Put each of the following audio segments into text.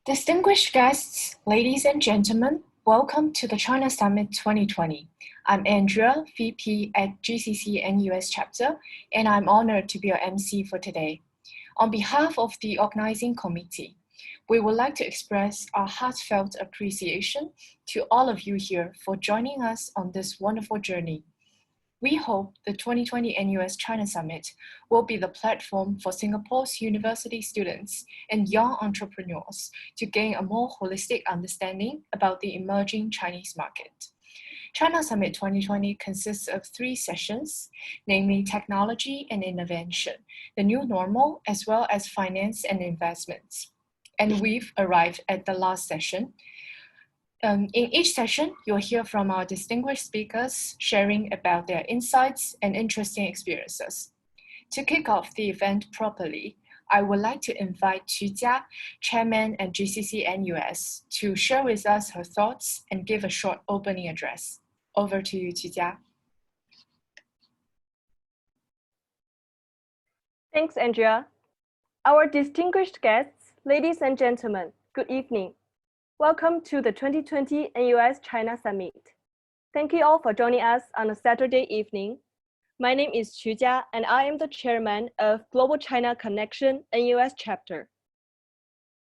Distinguished guests, ladies and gentlemen, welcome to the China Summit 2020. I'm Andrea, VP at GCC NUS Chapter, and I'm honored to be your MC for today. On behalf of the organizing committee, we would like to express our heartfelt appreciation to all of you here for joining us on this wonderful journey. We hope the 2020 NUS China Summit will be the platform for Singapore's university students and young entrepreneurs to gain a more holistic understanding about the emerging Chinese market. China Summit 2020 consists of 3 sessions, namely technology and innovation, the new normal, as well as finance and investments. And we've arrived at the last session. In each session, you'll hear from our distinguished speakers sharing about their insights and interesting experiences. To kick off the event properly, I would like to invite Xu Jia, Chairman at GCC NUS, to share with us her thoughts and give a short opening address. Over to you, Xu Jia. Thanks, Andrea. Our distinguished guests, ladies and gentlemen, good evening. Welcome to the 2020 NUS China Summit. Thank you all for joining us on a Saturday evening. My name is Xu Jia, and I am the chairman of Global China Connection NUS Chapter.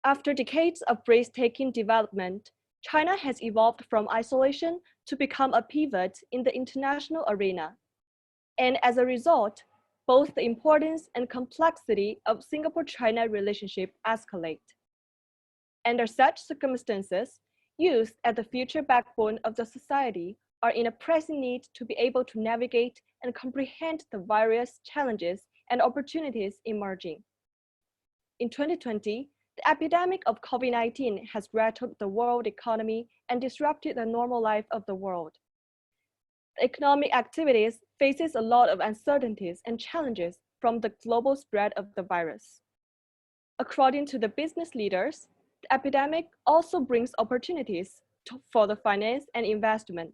After decades of breathtaking development, China has evolved from isolation to become a pivot in the international arena. And as a result, both the importance and complexity of Singapore-China relationship escalate. Under such circumstances, youth as the future backbone of the society are in a pressing need to be able to navigate and comprehend the various challenges and opportunities emerging. In 2020, the epidemic of COVID-19 has rattled the world economy and disrupted the normal life of the world. The economic activities faces a lot of uncertainties and challenges from the global spread of the virus. According to the business leaders, the epidemic also brings opportunities for the finance and investment.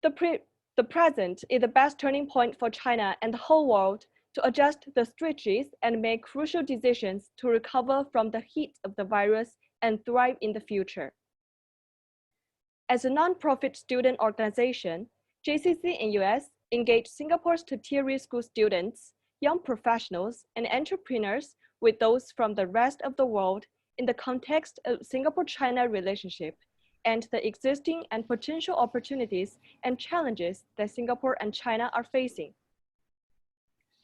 The present is the best turning point for China and the whole world to adjust the strategies and make crucial decisions to recover from the heat of the virus and thrive in the future. As a non-profit student organization, GCC NUS engaged Singapore's tertiary school students, young professionals, and entrepreneurs with those from the rest of the world in the context of Singapore-China relationship and the existing and potential opportunities and challenges that Singapore and China are facing.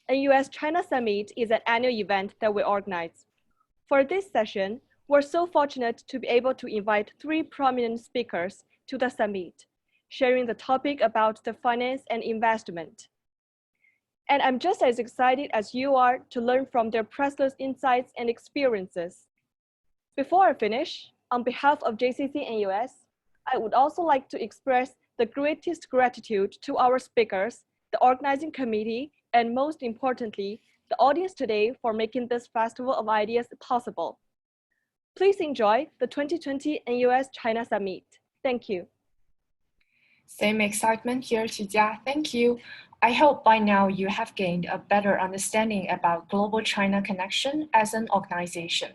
A NUS China Summit is an annual event that we organize. For this session, we're so fortunate to be able to invite 3 prominent speakers to the summit, sharing the topic about the finance and investment. And I'm just as excited as you are to learn from their priceless insights and experiences. Before I finish, on behalf of GCC NUS, I would also like to express the greatest gratitude to our speakers, the organizing committee, and most importantly, the audience today for making this Festival of Ideas possible. Please enjoy the 2020 NUS China Summit. Thank you. Same excitement here, Xu Jia. Thank you. I hope by now you have gained a better understanding about Global China Connection as an organization.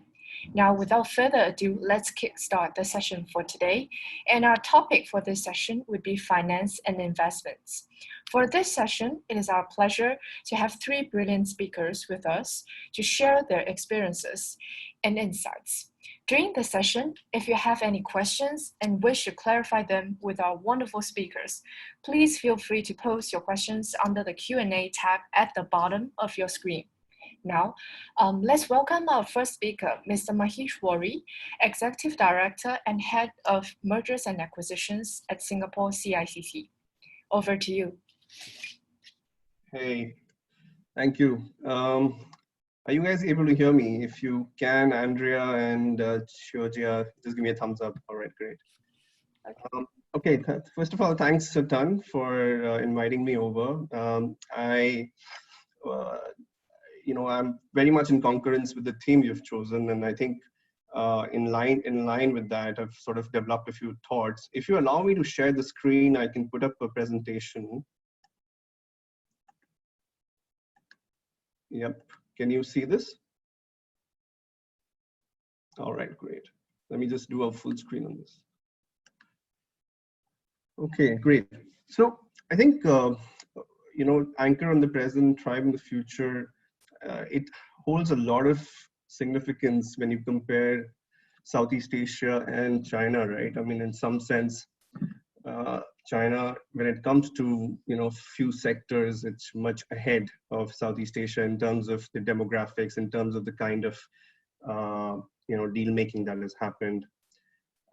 Now, without further ado, let's kickstart the session for today. And our topic for this session would be finance and investments. For this session, it is our pleasure to have 3 brilliant speakers with us to share their experiences and insights. During the session, if you have any questions and wish to clarify them with our wonderful speakers, please feel free to post your questions under the Q&A tab at the bottom of your screen. Now, let's welcome our first speaker, Mr. Maheshwari, Executive Director and Head of Mergers and Acquisitions at Singapore CICC. Over to you. Hey, thank you. Are you guys able to hear me? If you can, Andrea and Xiujia, just give me a thumbs up. All right, great. Okay, first of all, thanks a ton for inviting me over. I'm very much in concurrence with the theme you've chosen, and I think in line with that, I've sort of developed a few thoughts. If you allow me to share the screen, I can put up a presentation. Yep, can you see this? All right, great. Let me just do a full screen on this. Okay, great. So I think, anchor on the present, thrive in the future, it holds a lot of significance when you compare Southeast Asia and China, right? I mean, in some sense, China, when it comes to, few sectors, it's much ahead of Southeast Asia in terms of the demographics, in terms of the kind of, deal making that has happened.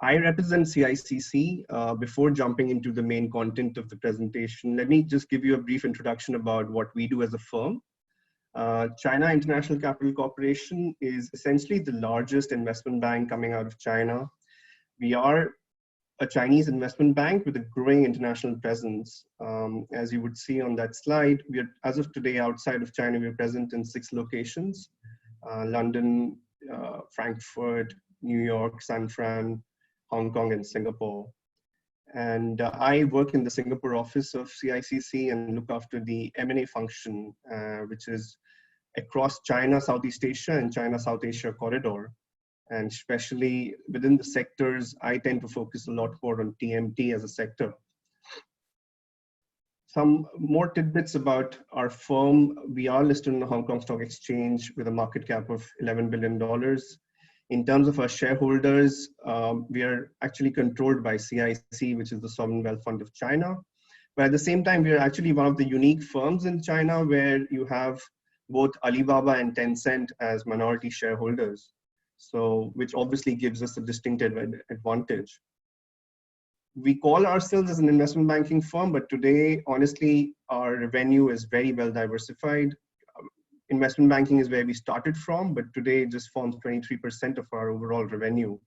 I represent CICC. Before jumping into the main content of the presentation, let me just give you a brief introduction about what we do as a firm. China International Capital Corporation is essentially the largest investment bank coming out of China. We are a Chinese investment bank with a growing international presence. As you would see on that slide, we are, as of today, outside of China, we are present in 6 locations: London, Frankfurt, New York, San Fran, Hong Kong, and Singapore. And I work in the Singapore office of CICC and look after the M&A function, which is across China, Southeast Asia, and China, South Asia corridor. And especially within the sectors, I tend to focus a lot more on TMT as a sector. Some more tidbits about our firm. We are listed on the Hong Kong Stock Exchange with a market cap of $11 billion. In terms of our shareholders, we are actually controlled by CICC, which is the Sovereign Wealth Fund of China. But at the same time, we are actually one of the unique firms in China where you have both Alibaba and Tencent as minority shareholders. So, which obviously gives us a distinctive advantage. We call ourselves as an investment banking firm, but today, honestly, our revenue is very well diversified. Investment banking is where we started from, but today it just forms 23% of our overall revenue.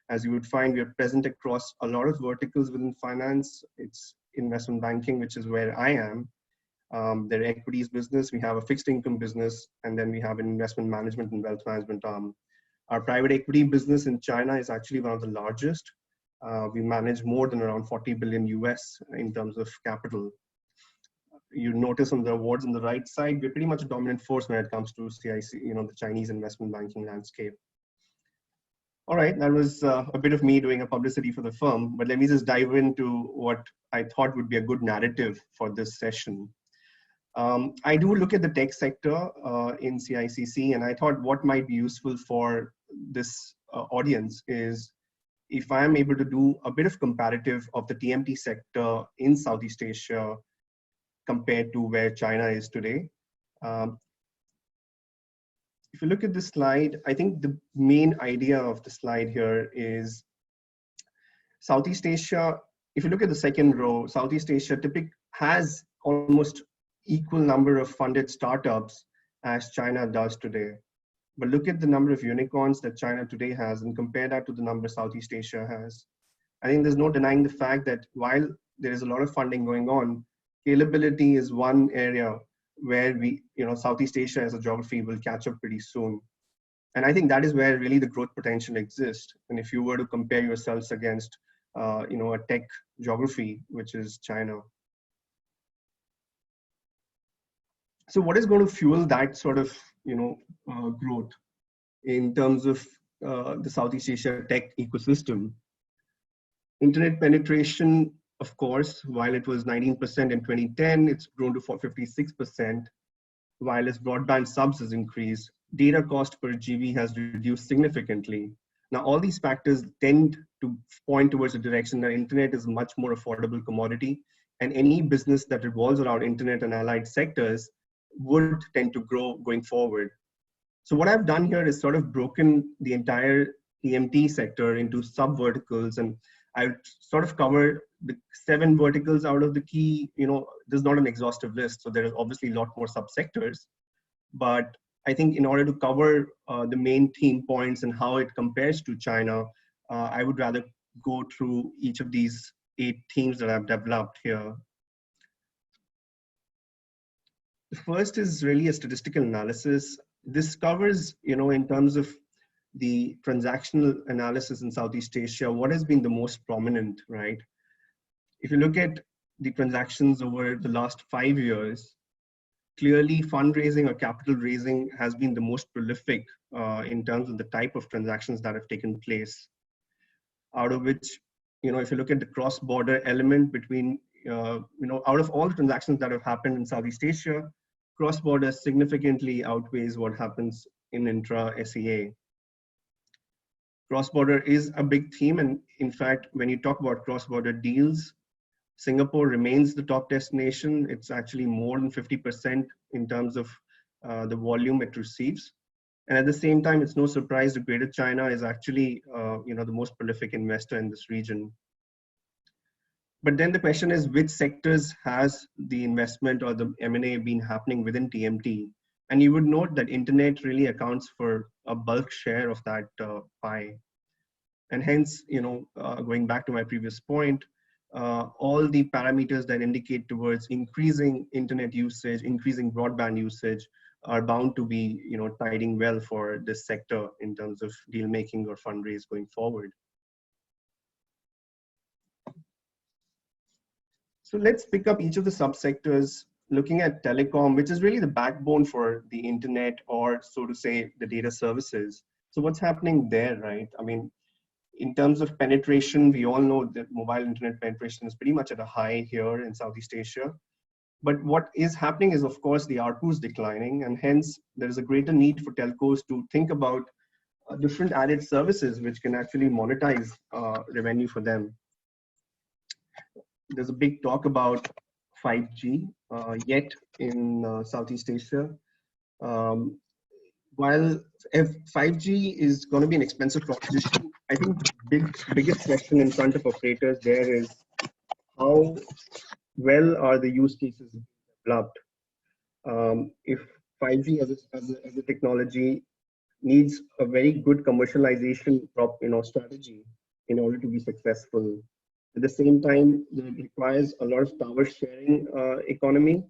As you would find, we are present across a lot of verticals within finance. It's investment banking, which is where I am. Their equities business, we have a fixed income business, and then we have an investment management and wealth management arm. Our private equity business in China is actually one of the largest. We manage more than around 40 billion US in terms of capital. You notice on the awards on the right side, we're pretty much a dominant force when it comes to CIC, the Chinese investment banking landscape. All right, that was a bit of me doing a publicity for the firm, but let me just dive into what I thought would be a good narrative for this session. I do look at the tech sector in CICC, and I thought what might be useful for this audience is if I am able to do a bit of comparative of the TMT sector in Southeast Asia compared to where China is today. If you look at this slide, I think the main idea of the slide here is Southeast Asia. If you look at the second row, Southeast Asia typically has almost equal number of funded startups as China does today. But look at the number of unicorns that China today has and compare that to the number Southeast Asia has. I think there's no denying the fact that while there is a lot of funding going on, scalability is one area where Southeast Asia as a geography will catch up pretty soon. And I think that is where really the growth potential exists. And if you were to compare yourselves against, a tech geography, which is China. So what is going to fuel that sort of, growth in terms of the Southeast Asia tech ecosystem? Internet penetration, of course, while it was 19% in 2010, it's grown to 56%. Wireless broadband subs has increased. Data cost per GB has reduced significantly. Now, all these factors tend to point towards the direction that internet is a much more affordable commodity, and any business that revolves around internet and allied sectors would tend to grow going forward. So what I've done here is sort of broken the entire TMT sector into sub-verticals, and I've sort of covered the 7 verticals out of the key, there's not an exhaustive list, so there is obviously a lot more subsectors. But I think in order to cover the main theme points and how it compares to China, I would rather go through each of these 8 themes that I've developed here. The first is really a statistical analysis. This covers, in terms of the transactional analysis in Southeast Asia, what has been the most prominent, right? If you look at the transactions over the last 5 years, clearly fundraising or capital raising has been the most prolific in terms of the type of transactions that have taken place, out of which, if you look at the cross-border element between, out of all the transactions that have happened in Southeast Asia, cross-border significantly outweighs what happens in intra-SEA. Cross-border is a big theme, and in fact, when you talk about cross-border deals, Singapore remains the top destination. It's actually more than 50% in terms of the volume it receives. And at the same time, it's no surprise that Greater China is actually the most prolific investor in this region. But then the question is, which sectors has the investment or the M&A been happening within TMT? And you would note that internet really accounts for a bulk share of that pie. And hence, going back to my previous point, all the parameters that indicate towards increasing internet usage, increasing broadband usage, are bound to be, tiding well for this sector in terms of deal making or fundraise going forward. So let's pick up each of the subsectors, looking at telecom, which is really the backbone for the internet, or so to say, the data services. So what's happening there, right? I mean, in terms of penetration, we all know that mobile internet penetration is pretty much at a high here in Southeast Asia. But what is happening is, of course, the ARPU is declining, and hence there is a greater need for telcos to think about different added services which can actually monetize revenue for them. There's a big talk about 5G yet in Southeast Asia. While if 5G is going to be an expensive proposition, I think the biggest question in front of operators there is how well are the use cases developed? If 5G as a technology needs a very good commercialization strategy in order to be successful. At the same time, it requires a lot of tower sharing economy.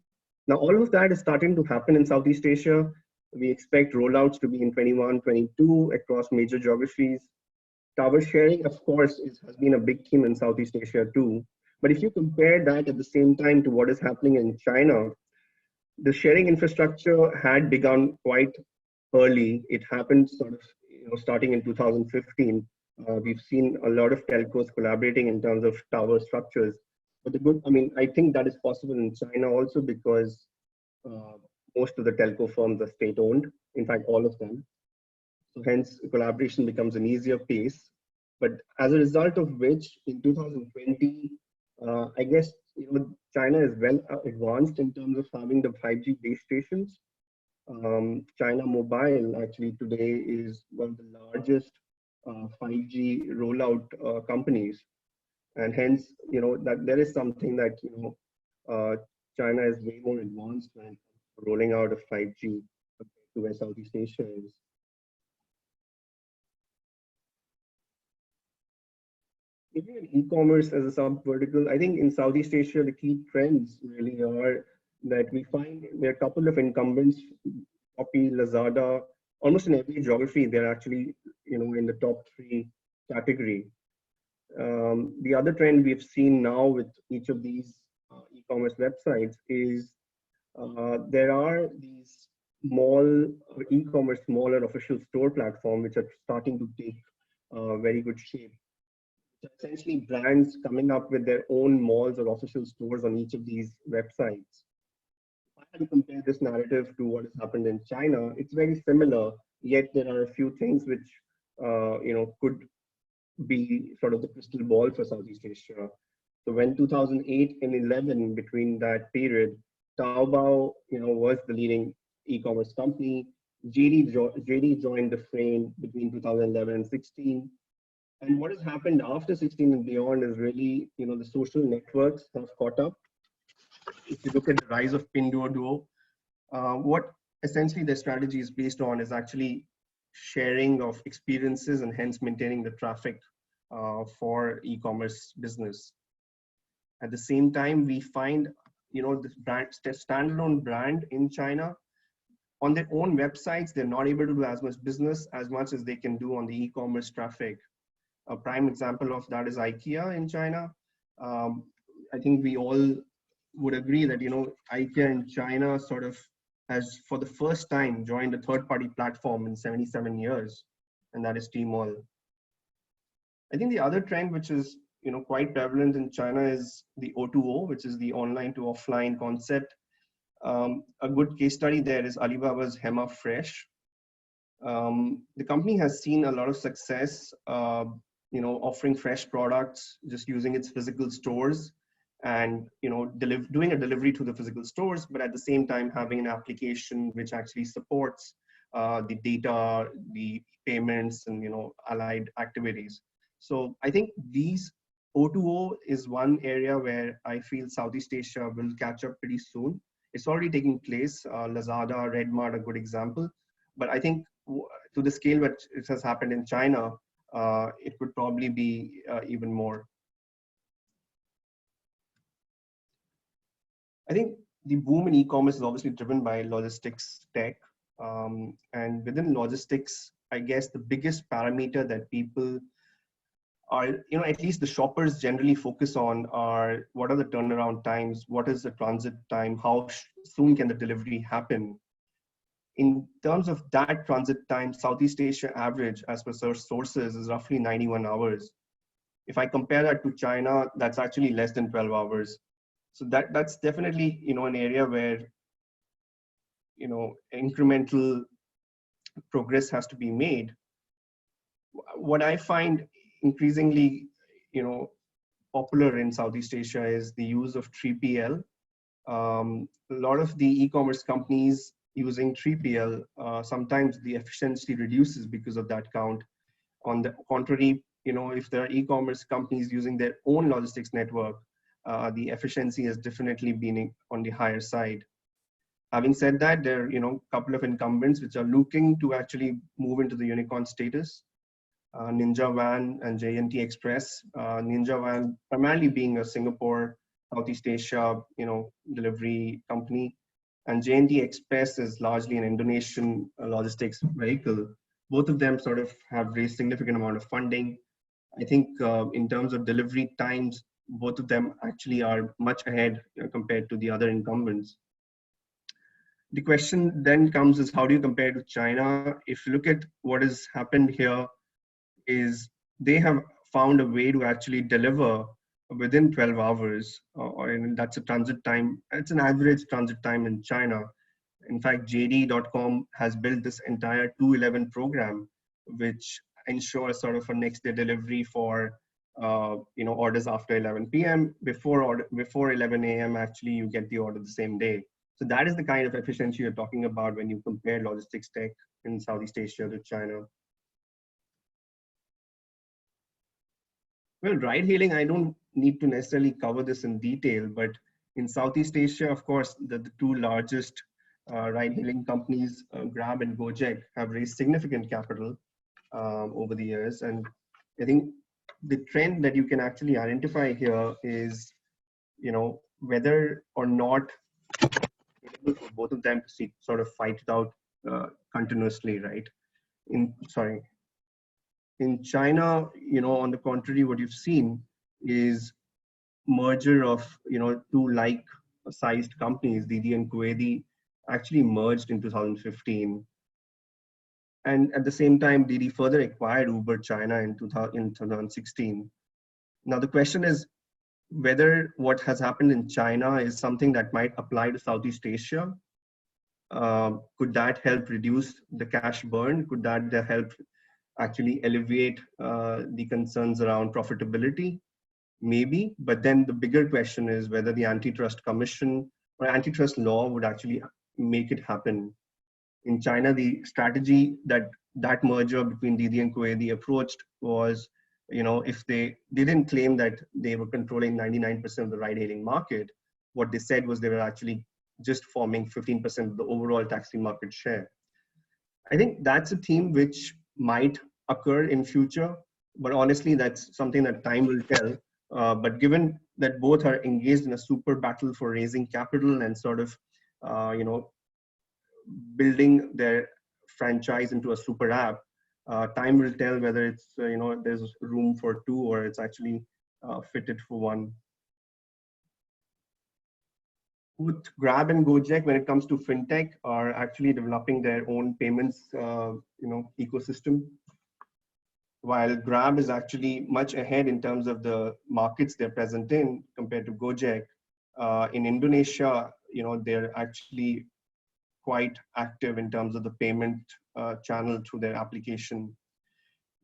Now, all of that is starting to happen in Southeast Asia. We expect rollouts to be in 21, 22 across major geographies. Tower sharing, of course, has been a big theme in Southeast Asia too. But if you compare that at the same time to what is happening in China, the sharing infrastructure had begun quite early. It happened sort of, starting in 2015. We've seen a lot of telcos collaborating in terms of tower structures. But I think that is possible in China also because most of the telco firms are state-owned, in fact, all of them. So hence, collaboration becomes an easier pace. But as a result of which, in 2020, I guess China is well advanced in terms of having the 5G base stations. China Mobile actually today is one of the largest 5G rollout companies, and hence that there is something that China is way more advanced when rolling out of 5G compared to where Southeast Asia is. Looking at e-commerce as a sub-vertical, I think in Southeast Asia, the key trends really are that we find there are a couple of incumbents, Shopee, Lazada, almost in every geography, they're actually in the top 3 category. The other trend we've seen now with each of these e-commerce websites is there are these small e-commerce, smaller official store platform which are starting to take very good shape. Essentially brands coming up with their own malls or official stores on each of these websites. If I had to compare this narrative to what has happened in China, it's very similar, yet there are a few things which could be sort of the crystal ball for Southeast Asia. So when 2008 and 11, between that period, Taobao was the leading e-commerce company. JD joined the frame between 2011 and 16. And what has happened after 16 and beyond is really, the social networks have caught up. If you look at the rise of Pinduoduo, what essentially their strategy is based on is actually sharing of experiences and hence maintaining the traffic for e-commerce business. At the same time, we find, this standalone brand in China, on their own websites, they're not able to do as much business as much as they can do on the e-commerce traffic. A prime example of that is IKEA in China. I think we all would agree that IKEA in China sort of has for the first time joined a third-party platform in 77 years, and that is Tmall. I think the other trend which is quite prevalent in China is the O2O, which is the online to offline concept. A good case study there is Alibaba's Hema Fresh. The company has seen a lot of success, offering fresh products, just using its physical stores, and doing a delivery to the physical stores, but at the same time having an application which actually supports the data, the payments, and allied activities. So I think these O2O is one area where I feel Southeast Asia will catch up pretty soon. It's already taking place. Lazada, Redmart, a good example. But I think to the scale that it has happened in China, it would probably be even more. I think the boom in e-commerce is obviously driven by logistics tech. And within logistics, I guess the biggest parameter that people are, at least the shoppers generally focus on are what are the turnaround times, what is the transit time, how soon can the delivery happen. In terms of that transit time, Southeast Asia average, as per sources, is roughly 91 hours. If I compare that to China, that's actually less than 12 hours. So that's definitely, an area where, incremental progress has to be made. What I find increasingly, popular in Southeast Asia is the use of 3PL. A lot of the e-commerce companies using 3PL, sometimes the efficiency reduces because of that count. On the contrary, if there are e-commerce companies using their own logistics network, the efficiency has definitely been on the higher side. Having said that, there are a couple of incumbents which are looking to actually move into the unicorn status. Ninja Van and J&T Express. Ninja Van primarily being a Singapore, Southeast Asia, delivery company, and J&T Express is largely an Indonesian logistics vehicle. Both of them sort of have raised significant amount of funding. I think in terms of delivery times, both of them actually are much ahead compared to the other incumbents. The question then comes is, how do you compare to China? If you look at what has happened here, is they have found a way to actually deliver within 12 hours, and that's a transit time. It's an average transit time in China. In fact, JD.com has built this entire 211 program, which ensures sort of a next day delivery for orders after 11 p.m. Before 11 a.m. actually you get the order the same day. So that is the kind of efficiency you're talking about when you compare logistics tech in Southeast Asia to China. Well, ride hailing, I don't need to necessarily cover this in detail, but in Southeast Asia, of course, the two largest ride hailing companies, Grab and Gojek, have raised significant capital over the years. And I think the trend that you can actually identify here is, whether or not it's able for both of them to sort of fight it out continuously, right? In China, on the contrary, what you've seen is merger of, two like-sized companies, Didi and Kuwaiti, actually merged in 2015. And at the same time, Didi further acquired Uber China in 2016. Now, the question is whether what has happened in China is something that might apply to Southeast Asia. Could that help reduce the cash burn? Could that help actually alleviate the concerns around profitability? Maybe, but then the bigger question is whether the antitrust commission or antitrust law would actually make it happen. In China, the strategy that merger between Didi and Kuwaiti approached was, if they didn't claim that they were controlling 99% of the ride-hailing market, what they said was they were actually just forming 15% of the overall taxi market share. I think that's a theme which might occur in future, but honestly, that's something that time will tell. But given that both are engaged in a super battle for raising capital and sort of, building their franchise into a super app, time will tell whether it's, there's room for two or it's actually fitted for one. both Grab and Gojek, when it comes to fintech, are actually developing their own payments, ecosystem. While Grab is actually much ahead in terms of the markets they're present in compared to Gojek. In Indonesia, they're actually quite active in terms of the payment channel through their application.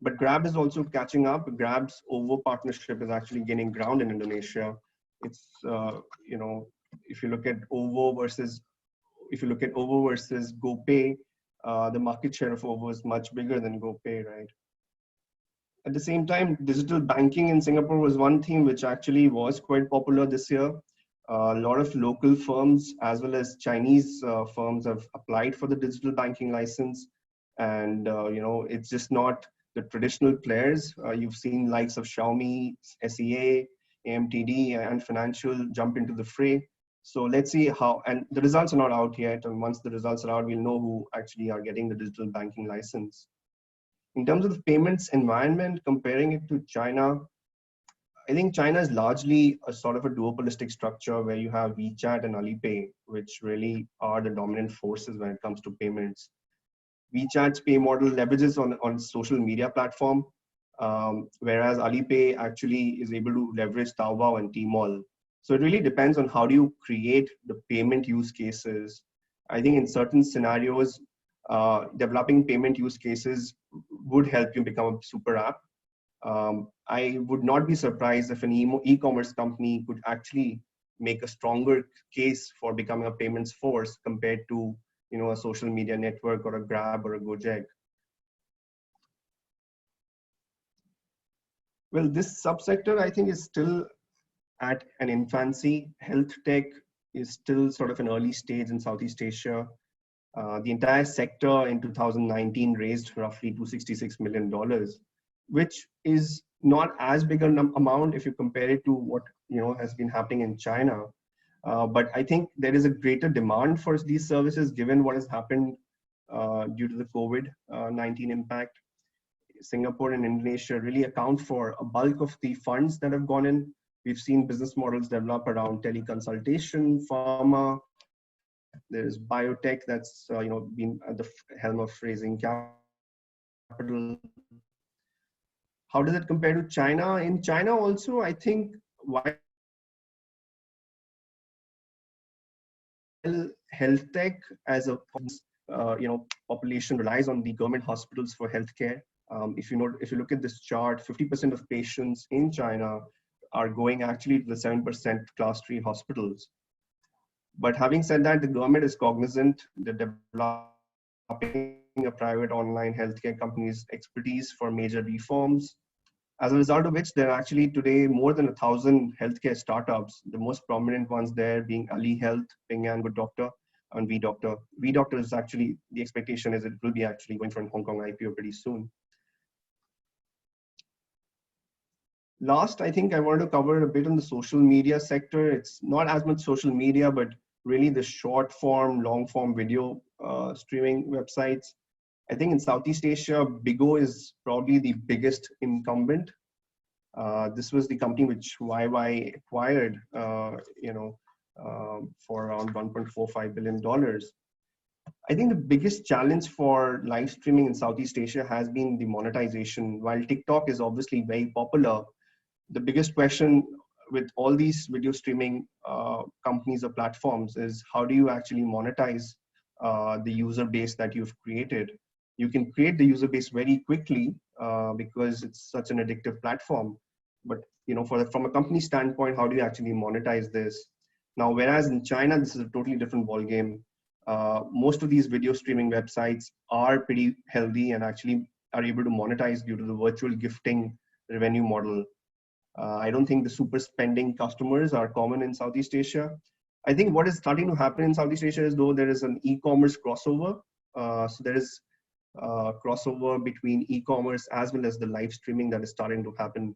But Grab is also catching up. Grab's OVO partnership is actually gaining ground in Indonesia. It's, if you look at OVO versus GoPay, the market share of OVO is much bigger than GoPay, right? At the same time, digital banking in Singapore was one theme which actually was quite popular this year. A lot of local firms as well as Chinese firms have applied for the digital banking license. And, it's just not the traditional players. You've seen likes of Xiaomi, SEA, AMTD, and Financial jump into the fray. So let's see how, and the results are not out yet. And once the results are out, we'll know who actually are getting the digital banking license. In terms of the payments environment, comparing it to China, I think China is largely a sort of a duopolistic structure where you have WeChat and Alipay, which really are the dominant forces when it comes to payments. WeChat's pay model leverages on social media platform, whereas Alipay actually is able to leverage Taobao and Tmall. So it really depends on how do you create the payment use cases. I think in certain scenarios, developing payment use cases would help you become a super app. I would not be surprised if an e-commerce company could actually make a stronger case for becoming a payments force compared to a social media network or a Grab or a Gojek. Well, this subsector I think is still at an infancy. Health tech is still sort of an early stage in Southeast Asia. The entire sector in 2019 raised roughly $266 million, which is not as big an amount if you compare it to what has been happening in China. But I think there is a greater demand for these services given what has happened due to the COVID-19 impact. Singapore and Indonesia really account for a bulk of the funds that have gone in. We've seen business models develop around teleconsultation, pharma. There's biotech that's been at the helm of raising capital. How does it compare to China? In China also, I think while health tech as a population relies on the government hospitals for healthcare. If you look at this chart, 50% of patients in China are going actually to the 7% class 3 hospitals. But having said that, the government is cognizant. They're developing a private online healthcare company's expertise for major reforms. As a result of which, there are actually today more than 1,000 healthcare startups, the most prominent ones there being Ali Health, Ping An Good Doctor, and VDoctor. VDoctor is actually, the expectation is it will be actually going for a Hong Kong IPO pretty soon. Last, I think I wanted to cover a bit on the social media sector. It's not as much social media, but really the short form, long form video streaming websites. I think in Southeast Asia, Bigo is probably the biggest incumbent. This was the company which YY acquired, for around $1.45 billion. I think the biggest challenge for live streaming in Southeast Asia has been the monetization. While TikTok is obviously very popular, the biggest question with all these video streaming companies or platforms is how do you actually monetize the user base that you've created? You can create the user base very quickly because it's such an addictive platform. But from a company standpoint, how do you actually monetize this? Now, whereas in China, this is a totally different ballgame. Most of these video streaming websites are pretty healthy and actually are able to monetize due to the virtual gifting revenue model. I don't think the super spending customers are common in Southeast Asia. I think what is starting to happen in Southeast Asia is though there is an e-commerce crossover. So there is crossover between e-commerce as well as the live streaming that is starting to happen.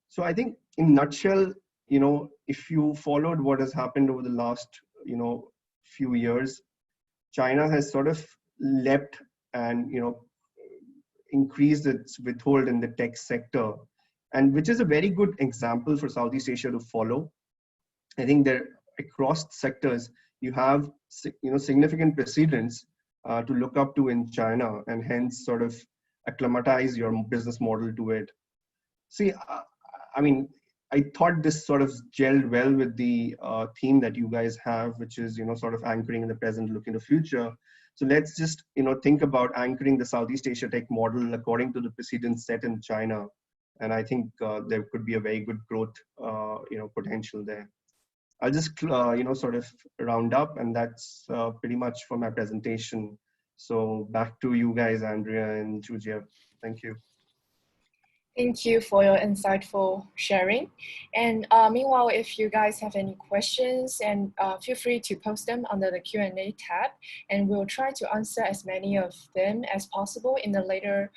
So I think in a nutshell, if you followed what has happened over the last, few years, China has sort of leapt and, increased its withhold in the tech sector, and which is a very good example for Southeast Asia to follow. I think across sectors, you have significant precedents to look up to in China, and hence sort of acclimatize your business model to it. See, I mean, I thought this sort of gelled well with the theme that you guys have, which is, sort of anchoring in the present, looking to the future. So let's just, think about anchoring the Southeast Asia tech model according to the precedents set in China. And I think there could be a very good growth, potential there. I'll just, sort of round up, and that's pretty much for my presentation. So back to you guys, Andrea and Julia. Thank you. Thank you for your insightful sharing. And meanwhile, if you guys have any questions, and feel free to post them under the Q&A tab, and we'll try to answer as many of them as possible in the later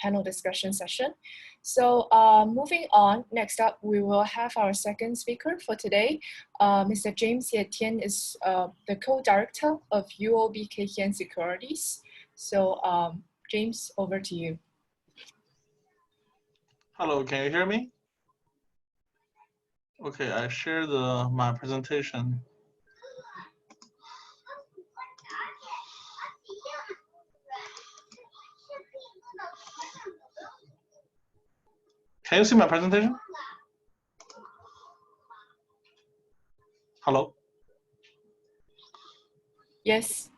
panel discussion session. So moving on, next up, we will have our second speaker for today. Mr. James Tian is the co-director of UOBK Hian Securities. So James, over to you. Hello, can you hear me? Okay, I share my presentation. Can you see my presentation? Hello? Yes.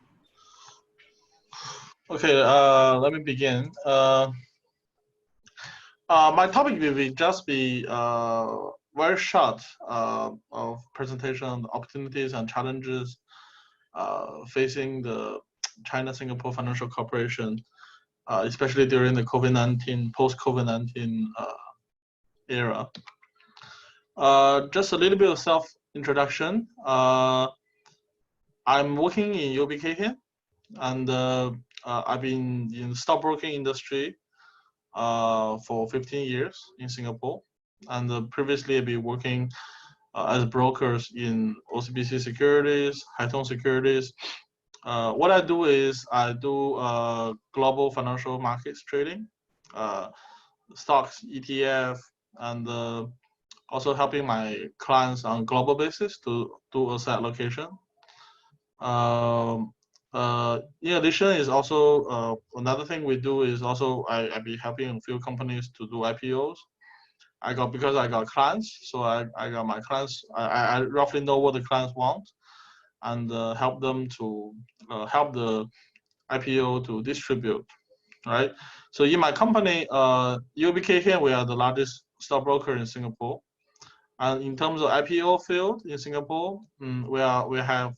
Okay, let me begin. My topic will just be very short of presentation on the opportunities and challenges facing the China-Singapore financial cooperation, especially during the COVID-19, post-COVID-19 era. Just a little bit of self-introduction. I'm working in UOBK Hian, and I've been in the stockbroking industry for 15 years in Singapore, and previously I've been working as brokers in OCBC Securities, Hian Securities. What I do is I do global financial markets trading, stocks, ETF, and also helping my clients on global basis to do asset allocation. In addition, is also another thing we do is also I be helping a few companies to do IPOs. Because I got clients, so I got my clients. I roughly know what the clients want, and help them to help the IPO to distribute, right? So in my company, UOBK Hian, we are the largest stockbroker in Singapore, and in terms of IPO field in Singapore, we have.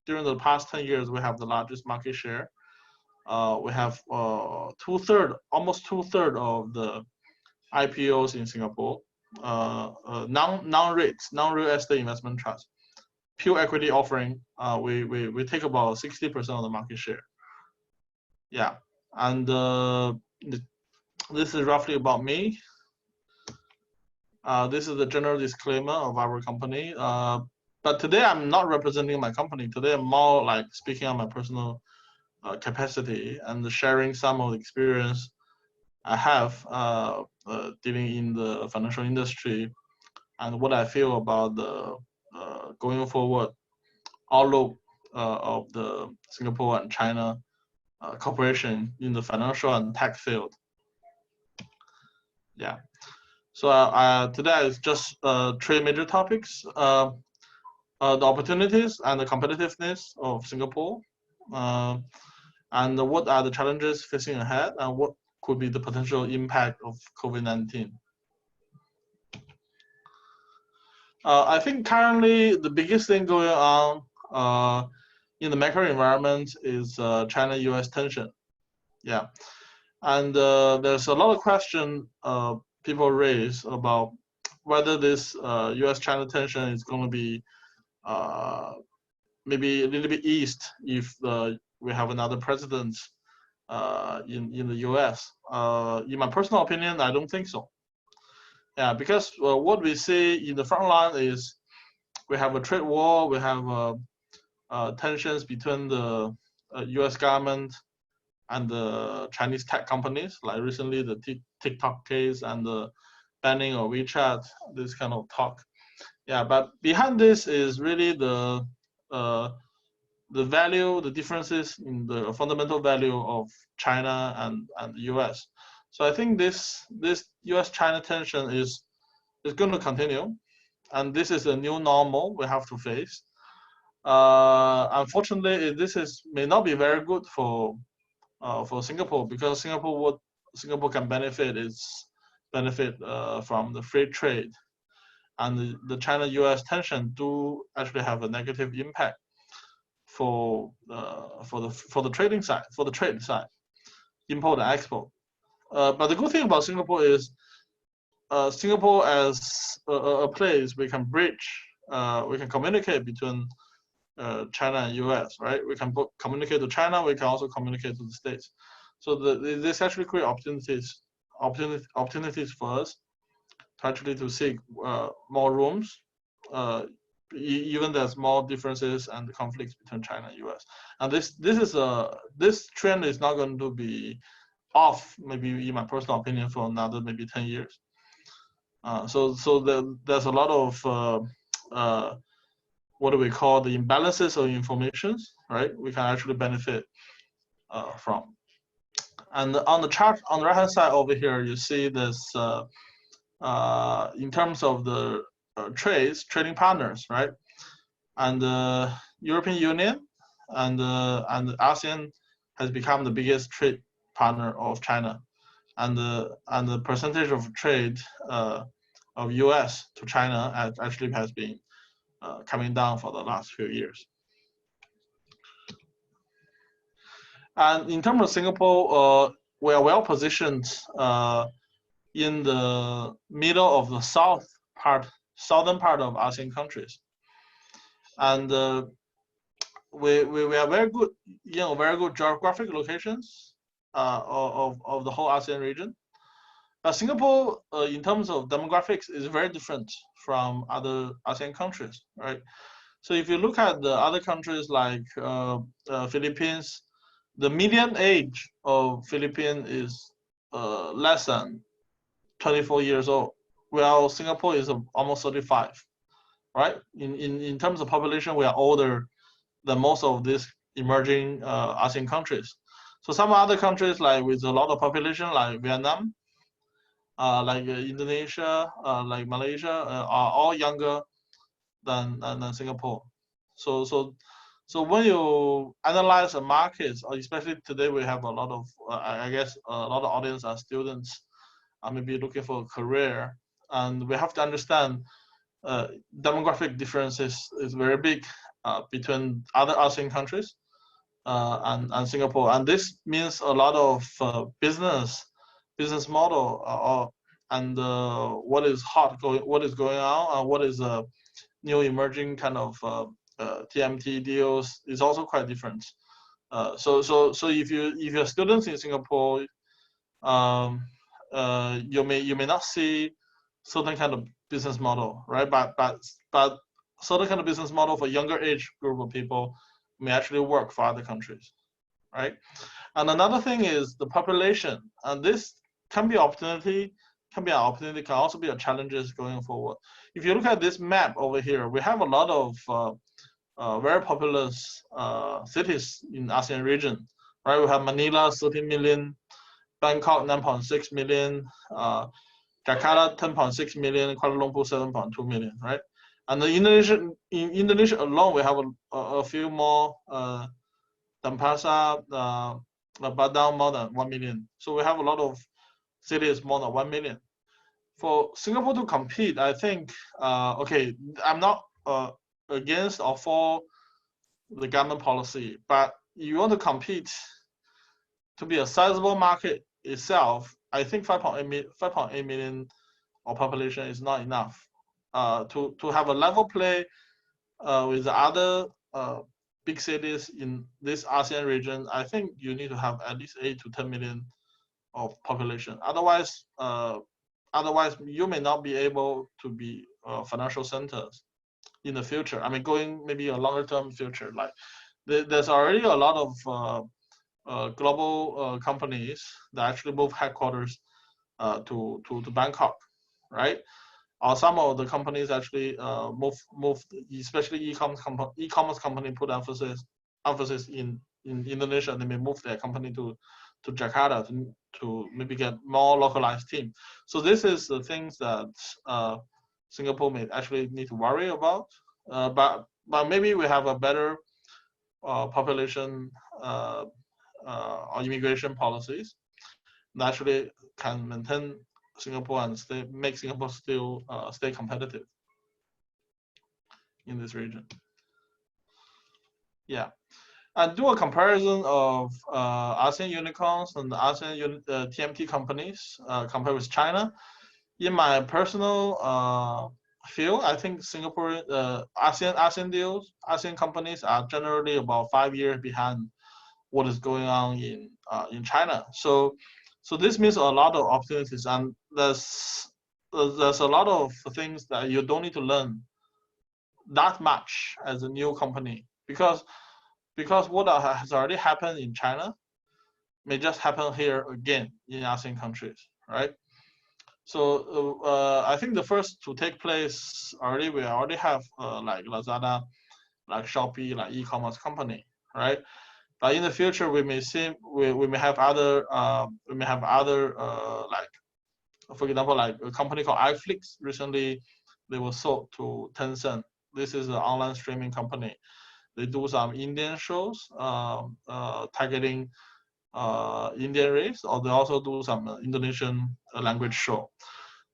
During the past 10 years, we have the largest market share. We have almost two-thirds of the IPOs in Singapore, non-REITs, non-real estate investment trust, pure equity offering. We take about 60% of the market share. Yeah, and this is roughly about me. This is the general disclaimer of our company. But today I'm not representing my company. Today I'm more like speaking on my personal capacity and sharing some of the experience I have dealing in the financial industry, and what I feel about the going forward outlook of the Singapore and China cooperation in the financial and tech field. Yeah. So today I just three major topics. The opportunities and the competitiveness of Singapore, and what are the challenges facing ahead, and what could be the potential impact of COVID-19. I think currently the biggest thing going on in the macro environment is China-US tension. Yeah, and there's a lot of question people raise about whether this US-China tension is going to be maybe a little bit eased if we have another president in the US. In my personal opinion, I don't think so. Yeah, because what we see in the front line is we have a trade war, we have tensions between the US government and the Chinese tech companies, like recently the TikTok case and the banning of Wechat, this kind of talk. Yeah, but behind this is really the value, the differences in the fundamental value of China and the US. So I think this US-China tension is going to continue, and this is a new normal we have to face. Unfortunately, may not be very good for Singapore, because Singapore can benefit from the free trade, and the China-US tension do actually have a negative impact for the trading side, for the trade side, import and export. But the good thing about Singapore is Singapore as a place we can bridge, we can communicate between China and US, right? We can communicate to China, we can also communicate to the States. So this actually create opportunities for us to actually to seek more rooms, even there's more differences and conflicts between China and US. And this trend is not going to be off, maybe in my personal opinion, for another maybe 10 years. So there's a lot of what do we call the imbalances of informations, right? We can actually benefit from. And on the chart on the right hand side over here, you see this in terms of the trading partners, right? And the European Union and ASEAN has become the biggest trade partner of China, and the percentage of trade of US to China actually has been coming down for the last few years. And in terms of Singapore, we are well positioned in the middle of the southern part of ASEAN countries, and we are very good, very good geographic locations of the whole ASEAN region. But Singapore, in terms of demographics, is very different from other ASEAN countries, right? So if you look at the other countries like Philippines, the median age of Philippines is less than 24 years old, while Singapore is almost 35, right? In terms of population, we are older than most of these emerging ASEAN countries. So some other countries like with a lot of population, like Vietnam, like Indonesia, like Malaysia, are all younger than Singapore. So when you analyze the markets, especially today, we have a lot of, I guess, a lot of audience are students, maybe looking for a career, and we have to understand demographic differences is very big between other ASEAN countries and Singapore, and this means a lot of business model and what is going on, what is a new emerging kind of TMT deals is also quite different. So if you're students in Singapore, you may not see certain kind of business model, right? But certain kind of business model for younger age group of people may actually work for other countries, right? And another thing is the population, and this can be opportunity, can also be a challenges going forward. If you look at this map over here, we have a lot of very populous cities in ASEAN region, right? We have Manila, 13 million, Bangkok, 9.6 million, Jakarta, 10.6 million, Kuala Lumpur, 7.2 million, right? And in Indonesia alone, we have a few more, Denpasar, Padang, more than 1 million. So we have a lot of cities more than 1 million. For Singapore to compete, I think, okay, I'm not against or for the government policy, but you want to compete to be a sizable market itself, I think 5.8 million of population is not enough. To have a level play with the other big cities in this ASEAN region, I think you need to have at least 8 to 10 million of population. Otherwise, you may not be able to be financial centers in the future. I mean, going maybe a longer term future. Like there's already a lot of global companies that actually move headquarters to Bangkok, right? or some of the companies actually move, especially e-commerce company put emphasis in Indonesia. They may move their company to Jakarta to maybe get more localized team. So this is the things that Singapore may actually need to worry about. But maybe we have a better population or immigration policies that actually can maintain Singapore and make Singapore still stay competitive in this region. Yeah, and do a comparison of ASEAN unicorns and ASEAN TMT companies compared with China. In my personal feel, I think Singapore ASEAN deals, ASEAN companies are generally about 5 years behind what is going on in China. So this means a lot of opportunities, and there's a lot of things that you don't need to learn that much as a new company, because what has already happened in China may just happen here again in ASEAN countries, right? So I think the first to take place already, we already have like Lazada, like Shopee, like e-commerce company, right? But in the future, we may see we may have other like, for example, like a company called iFlix. Recently, they were sold to Tencent. This is an online streaming company. They do some Indian shows targeting Indian race, or they also do some Indonesian language show.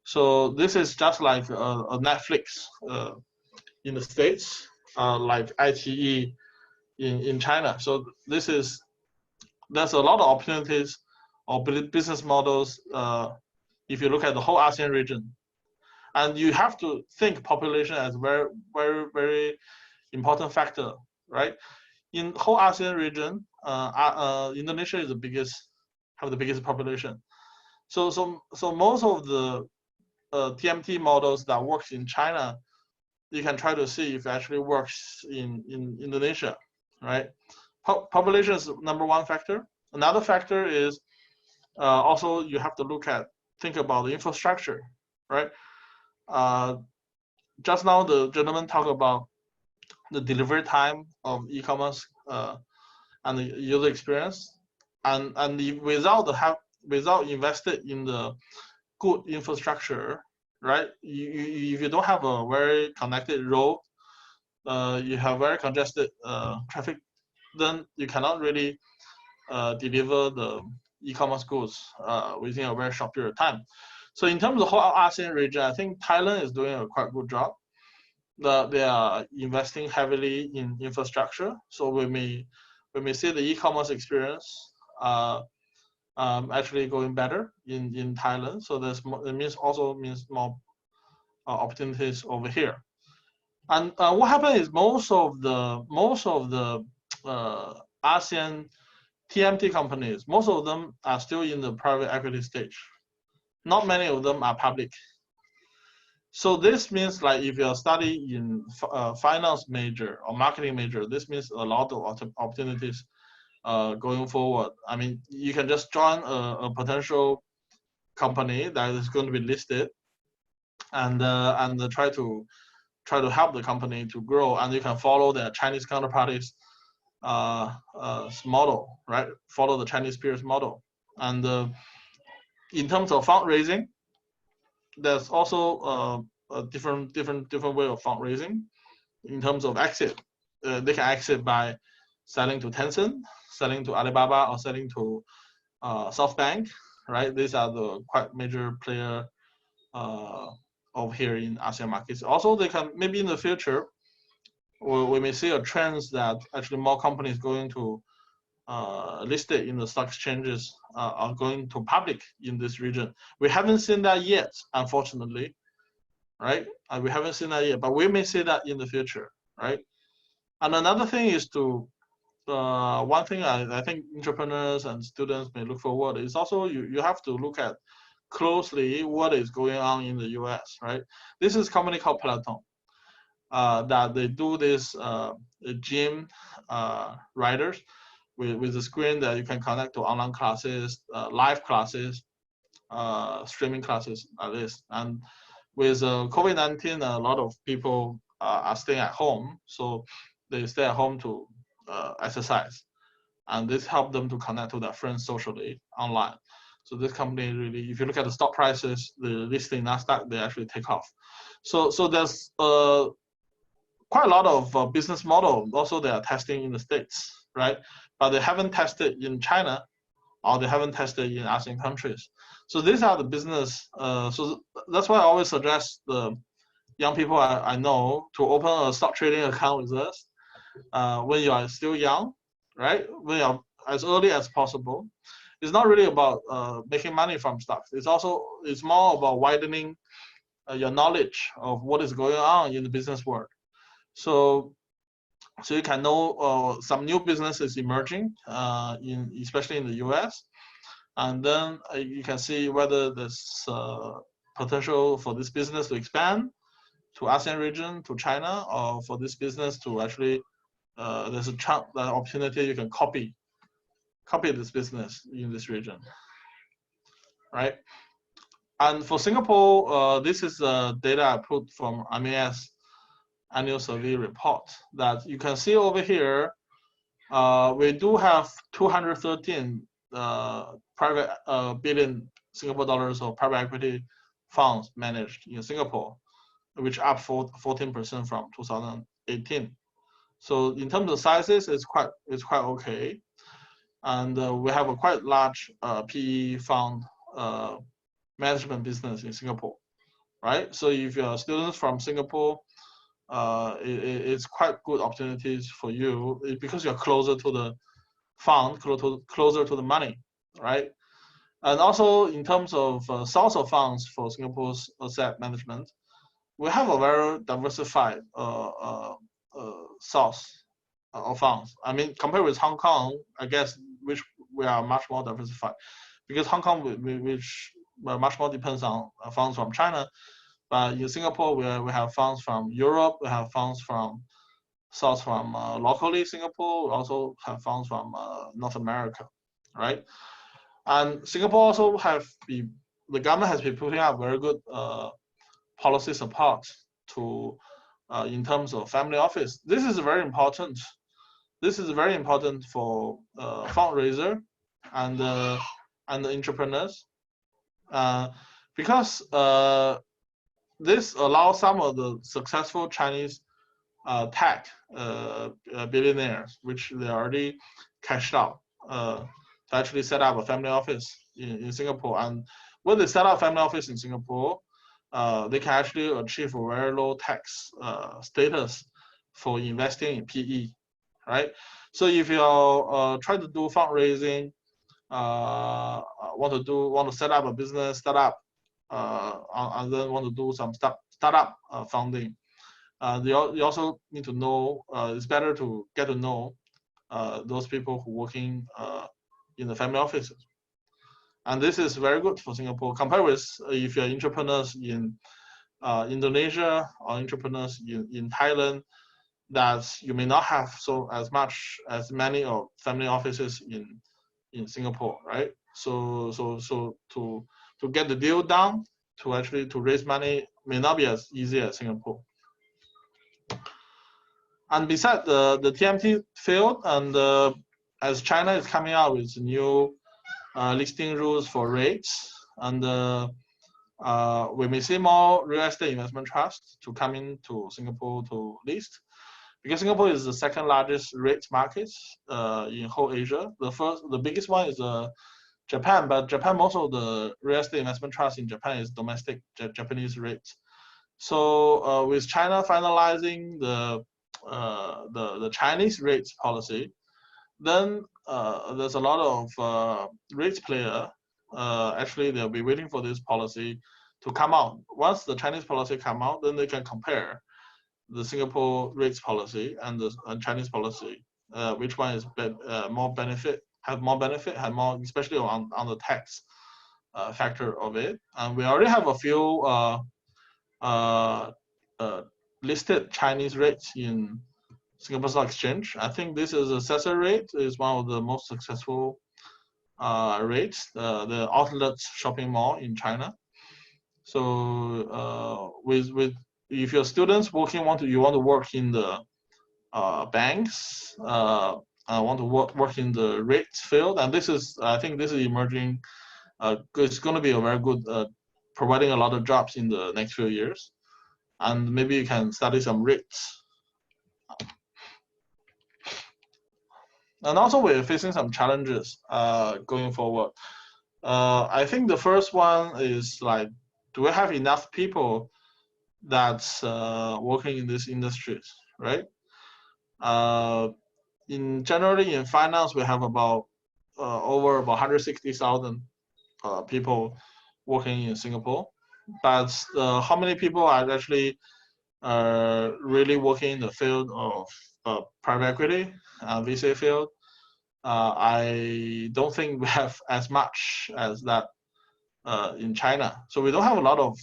So this is just like a Netflix in the States, like iQIYI in China. So there's a lot of opportunities or business models if you look at the whole ASEAN region. And you have to think population as very, very, very important factor, right? In the whole ASEAN region, Indonesia is have the biggest population. So most of the TMT models that works in China, you can try to see if it actually works in Indonesia, right? Population is number one factor. Another factor is also you have to think about the infrastructure, right? Just now the gentleman talked about the delivery time of e-commerce and the user experience, and without invested in the good infrastructure, right? If you don't have a very connected road, you have very congested traffic, then you cannot really deliver the e-commerce goods within a very short period of time. So in terms of the whole ASEAN region, I think Thailand is doing a quite good job. They are investing heavily in infrastructure. So we may see the e-commerce experience actually going better in Thailand. So it also means more opportunities over here. And what happened is most of the ASEAN TMT companies, most of them are still in the private equity stage. Not many of them are public. So this means, like, if you're studying in finance major or marketing major, this means a lot of opportunities going forward. I mean, you can just join a potential company that is going to be listed, and try to help the company to grow, and you can follow their Chinese counterparties model, right? Follow the Chinese peers model. And in terms of fundraising, there's also a different way of fundraising. In terms of exit, they can exit by selling to Tencent, selling to Alibaba, or selling to SoftBank, right? These are the quite major player over here in ASEAN markets. Also, they can, maybe in the future, we may see a trend that actually more companies going to listed in the stock exchanges are going to public in this region. We haven't seen that yet, unfortunately, right? We haven't seen that yet, but we may see that in the future, right? And another thing is one thing I think entrepreneurs and students may look forward is also you have to look at closely what is going on in the US, right? This is a company called Peloton that they do this gym riders with a screen that you can connect to online classes, live classes, streaming classes like this. And with COVID-19, a lot of people are staying at home, so they stay at home to exercise, and this helped them to connect to their friends socially online. So this company really, if you look at the stock prices, the listing NASDAQ, they actually take off. So there's quite a lot of business model also they are testing in the States, right? But they haven't tested in China, or they haven't tested in ASEAN countries. So these are the business. So that's why I always suggest the young people I know to open a stock trading account with us when you are still young, right? When you are as early as possible. It's not really about making money from stocks. It's more about widening your knowledge of what is going on in the business world. So you can know some new businesses emerging, especially in the US, and then you can see whether there's potential for this business to expand to ASEAN region, to China, or for this business to actually there's a chance, the opportunity you can copy this business in this region, right? And for Singapore, this is data I put from MAS annual survey report that you can see over here. We do have 213 private billion Singapore dollars of private equity funds managed in Singapore, which up 14% from 2018. So in terms of sizes, it's quite okay, and we have a quite large PE fund management business in Singapore, right? So if you're students from Singapore, it's quite good opportunities for you because you're closer to the fund, closer to the money, right? And also in terms of source of funds for Singapore's asset management, we have a very diversified source of funds. I mean, compared with Hong Kong, I guess, which we are much more diversified, because Hong Kong, which much more depends on funds from China. But in Singapore, we have funds from Europe, we have funds from source from locally Singapore, we also have funds from North America, right? And Singapore also the government has been putting out very good policy support to in terms of family office. This is very important. This is very important for fundraiser and the entrepreneurs, because this allows some of the successful Chinese tech billionaires, which they already cashed out, to actually set up a family office in Singapore. And when they set up family office in Singapore, they can actually achieve a very low tax status for investing in PE, right? So if you're trying to do fundraising, want to set up a business, startup, and then want to do some startup funding, you also need to know, it's better to get to know those people who are working in the family offices. And this is very good for Singapore, compared with if you're entrepreneurs in Indonesia or entrepreneurs in Thailand, that you may not have as many of family offices in Singapore, right? So to get the deal done, to raise money may not be as easy as Singapore. And besides the TMT field, and as China is coming out with new listing rules for REITs, and we may see more real estate investment trusts to come into Singapore to list, because Singapore is the second largest REIT market in whole Asia. The biggest one is Japan, but Japan, most of the real estate investment trust in Japan is domestic Japanese REITs. So with China finalizing the Chinese REITs policy, then there's a lot of REITs player. Actually, they'll be waiting for this policy to come out. Once the Chinese policy come out, then they can compare the Singapore REITs policy and the Chinese policy. Which one is more benefit, especially on the tax factor of it. And we already have a few listed Chinese REITs in Singapore Stock Exchange. I think this is a Cesar REIT, is one of the most successful REITs, the outlets shopping mall in China. So if your students you want to work in the banks, want to work in the rates field, and I think this is emerging. It's going to be a very good, providing a lot of jobs in the next few years, and maybe you can study some rates. And also we're facing some challenges going forward. I think the first one is like, do we have enough people that's working in these industries, right? Generally in finance, we have about over 160,000 people working in Singapore. But how many people are actually really working in the field of private equity, VC field? I don't think we have as much as that in China. So we don't have a lot of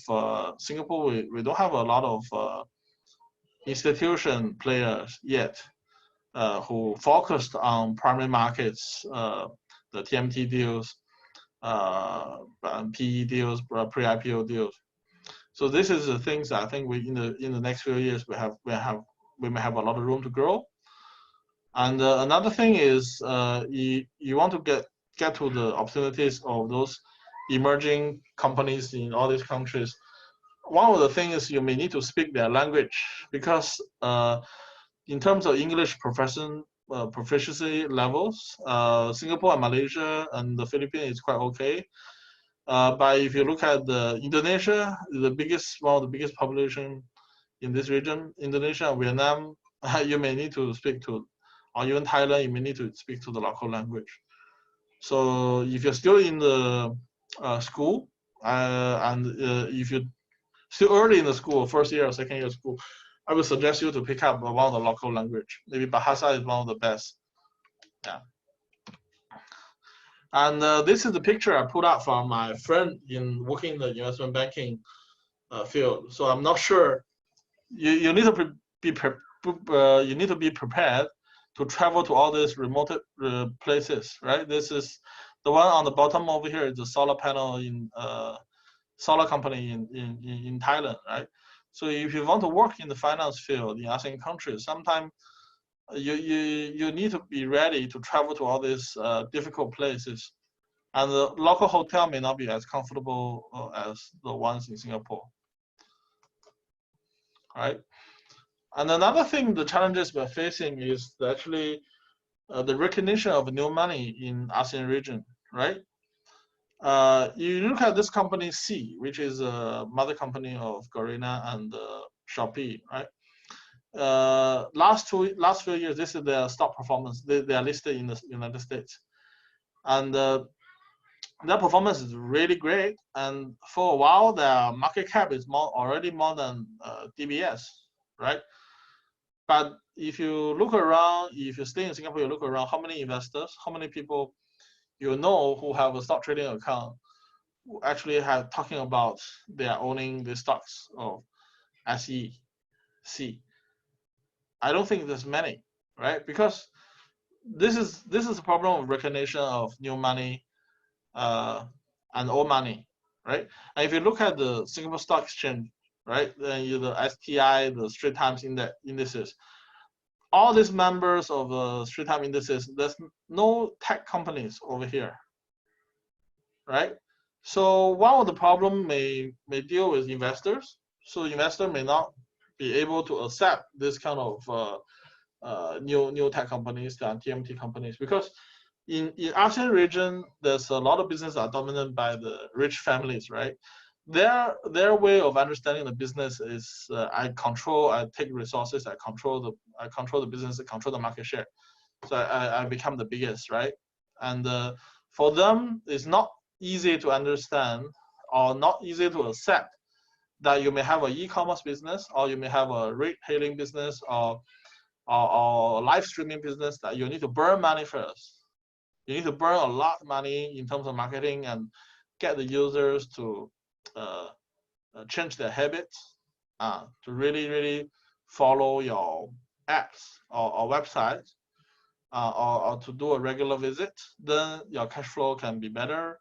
Singapore. We don't have a lot of institution players yet who focused on primary markets, the TMT deals, PE deals, pre-IPO deals. So this is the things I think in the next few years we may have a lot of room to grow. And another thing is you want to get to the opportunities of those emerging companies in all these countries. One of the things is you may need to speak their language, because in terms of English proficiency levels, Singapore and Malaysia and the Philippines is quite okay. But if you look at Indonesia, one of the biggest population in this region, Indonesia and Vietnam, you may need to speak to, or even Thailand, you may need to speak to the local language. So if you're still in the school, and if you're still early in the school, first year or second year of school, I would suggest you to pick up one of the local language. Maybe Bahasa is one of the best. Yeah. And this is the picture I put out from my friend working in the investment banking field. So I'm not sure. You need to be prepared to travel to all these remote places, right? This is the one on the bottom over here is the solar panel solar company in Thailand, right? So if you want to work in the finance field in ASEAN countries, sometimes you need to be ready to travel to all these difficult places, and the local hotel may not be as comfortable as the ones in Singapore, right? And another thing, the challenges we're facing is actually the recognition of new money in ASEAN region, right? You look at this company C, which is a mother company of Garena and Shopee, right? Last few years, this is their stock performance. They are listed in the United States, and their performance is really great. And for a while, their market cap is already more than DBS, right? But if you look around, if you stay in Singapore, you look around, how many investors, how many people you know who have a stock trading account who actually have talking about they are owning the stocks of SEC? I don't think there's many, right? Because this is a problem of recognition of new money and old money, right? And if you look at the Singapore Stock Exchange, right, then the STI, the Straits Times indices, all these members of the Straits Times indices, there's no tech companies over here, right? So one of the problem may deal with investors. So investor may not be able to accept this kind of new tech companies and TMT companies, because in ASEAN region, there's a lot of businesses are dominated by the rich families, right? Their way of understanding the business is I take resources, I control the business, I control the market share, so I become the biggest, right? And for them, it's not easy to understand or not easy to accept that you may have an e-commerce business, or you may have a rate-hailing business, or live streaming business, that you need to burn money first. You need to burn a lot of money in terms of marketing and get the users to change their habits, to really follow your apps or websites, or to do a regular visit. Then your cash flow can be better.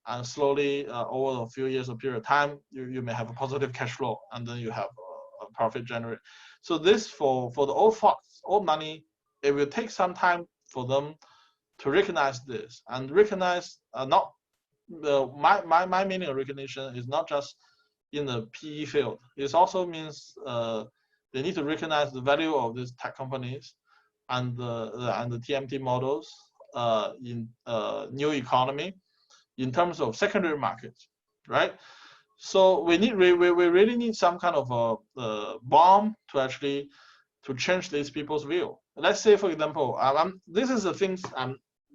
and slowly over a few years or period of time, you may have a positive cash flow, and then you have a profit generate. So this for the old folks, old money, it will take some time for them to recognize this and recognize not my meaning of recognition is not just in the PE field. It also means they need to recognize the value of these tech companies and the TMT models in new economy in terms of secondary markets, right? So we really need some kind of a bomb to actually to change these people's view. Let's say, for example, this is the things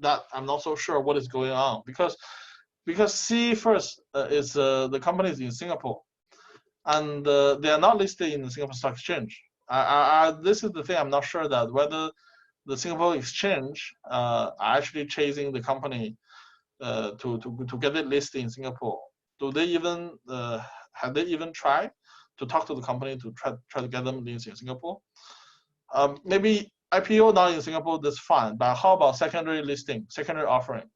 that I'm not so sure what is going on because C first is the companies in Singapore, and they are not listed in the Singapore Stock Exchange. This is the thing I'm not sure that whether the Singapore Exchange are actually chasing the company to get it listed in Singapore. Do they even have they even tried to talk to the company to try to get them listed in Singapore? Maybe IPO now in Singapore, that's fine, but how about secondary listing, secondary offering,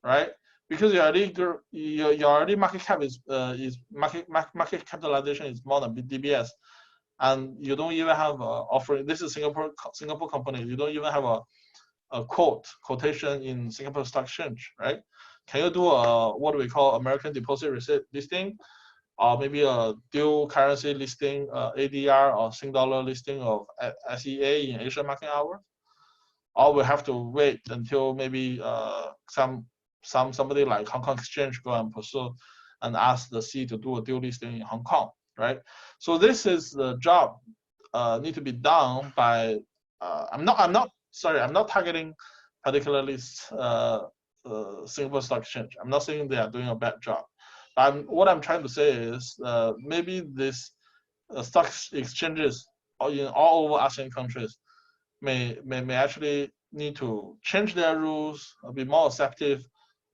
right? Because your already market cap is market capitalization is more than DBS, and you don't even have offering. This is Singapore company. You don't even have a quotation in Singapore Stock Exchange, right? Can you do a what do we call American deposit receipt listing, or maybe a dual currency listing, ADR or Sing dollar listing of SEA in Asian market hours? Or we have to wait until maybe somebody like Hong Kong Exchange go and pursue and ask the C to do a dual listing in Hong Kong, right? So this is the job need to be done by. I'm not targeting particularly Singapore Stock Exchange. I'm not saying they are doing a bad job. What I'm trying to say is maybe this stock exchanges in all over ASEAN countries may actually need to change their rules, be more acceptive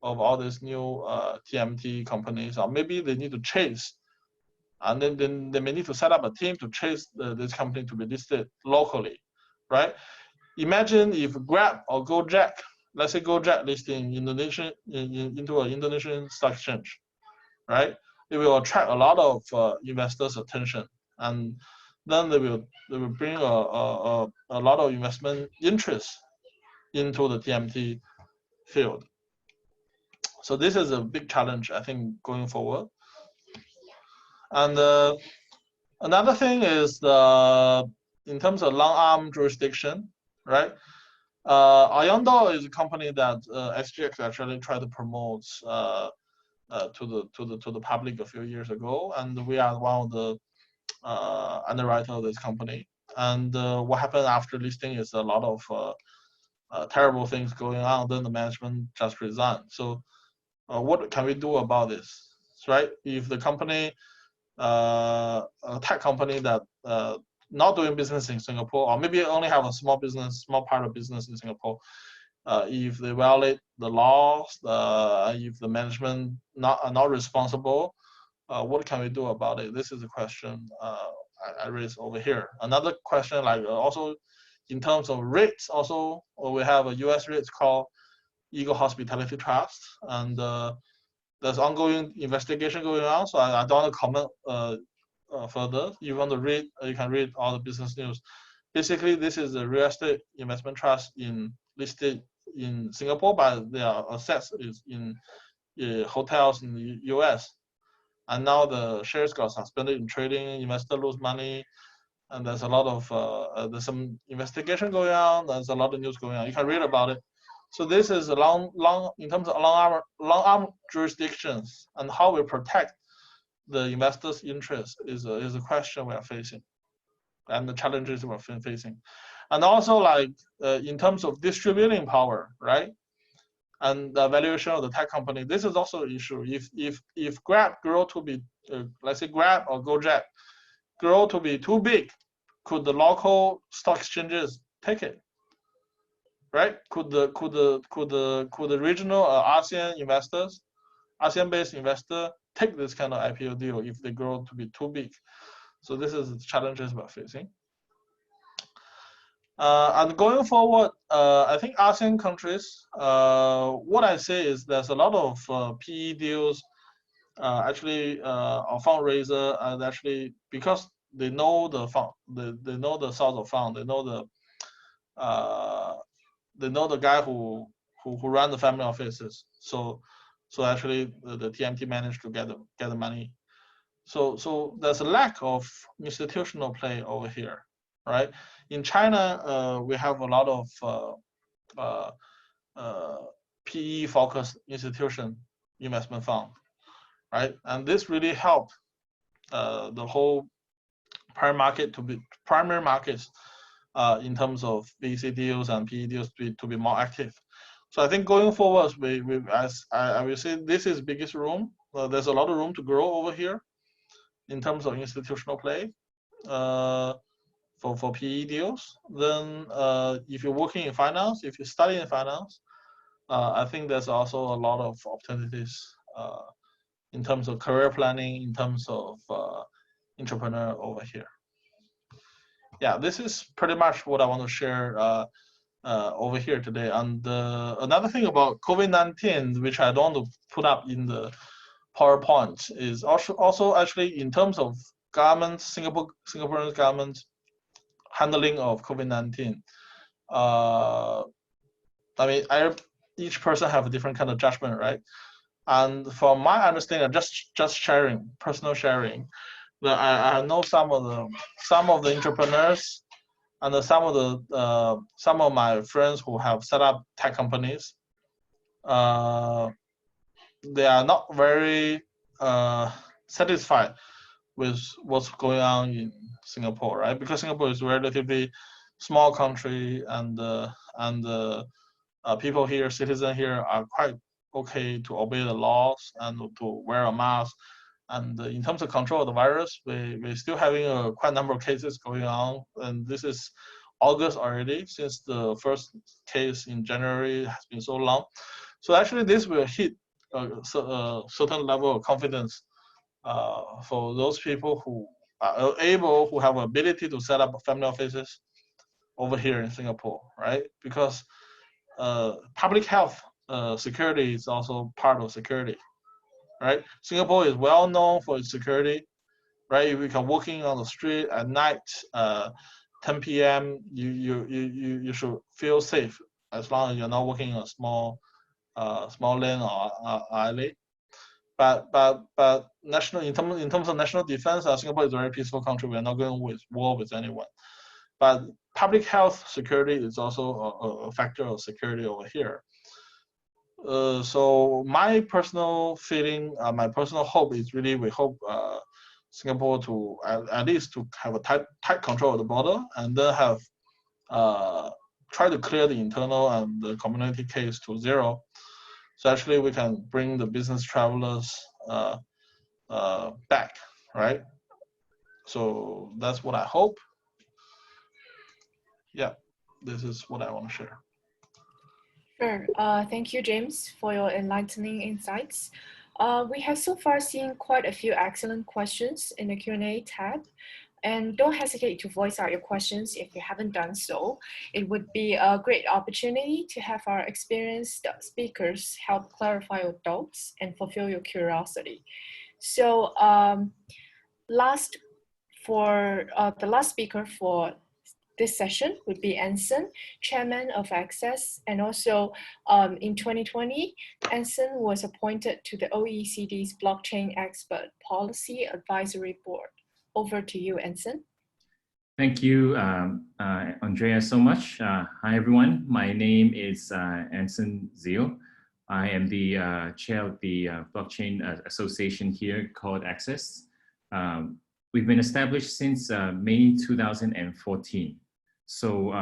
of all these new TMT companies, or maybe they need to chase, and then they may need to set up a team to chase this company to be listed locally, right? Imagine if Grab or Gojek, let's say Gojek listing Indonesia into an Indonesian stock exchange, right? It will attract a lot of investors' attention, and then they will bring a lot of investment interest into the TMT field. So this is a big challenge, I think, going forward. And another thing is in terms of long arm jurisdiction, right? Iondo is a company that SGX actually tried to promote to the public a few years ago, and we are one of the underwriter of this company. And what happened after listing is a lot of terrible things going on. Then the management just resigned. So what can we do about this, right? If the company, a tech company that not doing business in Singapore, or maybe only have a small part of business in Singapore, if they violate the laws, if the management are not responsible, what can we do about it? This is a question I raised over here. Another question, like also in terms of rates, also we have a US rates called Eagle Hospitality Trust, and there's ongoing investigation going on. So I don't want to comment further. You want to read, you can read all the business news. Basically, this is a real estate investment trust listed in Singapore, but their assets is in hotels in the US. And now the shares got suspended in trading, investor lose money, and there's a lot of, there's some investigation going on, there's a lot of news going on. You can read about it. So this is a long, in terms of long arm jurisdictions and how we protect the investors' interest is a question we are facing, and the challenges we're facing. And also, like in terms of distributing power, right? And the valuation of the tech company, this is also an issue. If Grab grow to be, let's say Grab or Gojek grow to be too big, could the local stock exchanges take it? Right? Could the regional ASEAN investors, ASEAN-based investor, take this kind of IPO deal if they grow to be too big? So this is the challenges we're facing. And going forward, I think ASEAN countries, what I say is there's a lot of PE deals, actually, or fundraiser, and actually because they know the fund, they know the source of fund, they know the guy who run the family offices. So actually the TMT managed to get the money. So there's a lack of institutional play over here, right? In China, we have a lot of PE focused institution investment fund, right? And this really helped the whole primary markets in terms of VC deals and PE deals to be more active. So I think going forward, as I will say, this is biggest room. There's a lot of room to grow over here in terms of institutional play for PE deals. Then if you're working in finance, if you study in finance, I think there's also a lot of opportunities in terms of career planning, in terms of entrepreneur over here. Yeah, this is pretty much what I want to share over here today. And another thing about COVID-19, which I don't want to put up in the PowerPoint, is also actually in terms of government, Singaporean government handling of COVID-19. I mean, each person have a different kind of judgment, right? And from my understanding, just sharing, personal sharing, that I know some of the entrepreneurs and some of my friends who have set up tech companies. They are not very satisfied with what's going on in Singapore, right? Because Singapore is a relatively small country, and people here, citizens here, are quite okay to obey the laws and to wear a mask. And in terms of control of the virus, we're still having quite a number of cases going on. And this is August already, since the first case in January has been so long. So actually this will hit a certain level of confidence for those people who are able, who have ability to set up family offices over here in Singapore, right? Because public health security is also part of security, right? Singapore is well known for its security, right? If you can walking on the street at night, 10 p.m., you should feel safe as long as you're not walking in a small lane or alley. But national, in terms of national defense, Singapore is a very peaceful country. We are not going with war with anyone. But public health security is also a factor of security over here. So my personal feeling, my personal hope is really, we hope Singapore to at least to have a tight control of the border, and then have try to clear the internal and the community case to zero. So actually we can bring the business travelers back, right? So that's what I hope. Yeah, this is what I want to share. Sure. Thank you, James, for your enlightening insights. We have so far seen quite a few excellent questions in the Q&A tab. And don't hesitate to voice out your questions if you haven't done so. It would be a great opportunity to have our experienced speakers help clarify your doubts and fulfill your curiosity. So the last speaker for this session would be Anson, Chairman of Access, and also in 2020, Anson was appointed to the OECD's Blockchain Expert Policy Advisory Board. Over to you, Anson. Thank you, Andrea, so much. Hi, everyone. My name is Anson Zeall. I am the chair of the Blockchain Association here called Access. We've been established since May 2014. So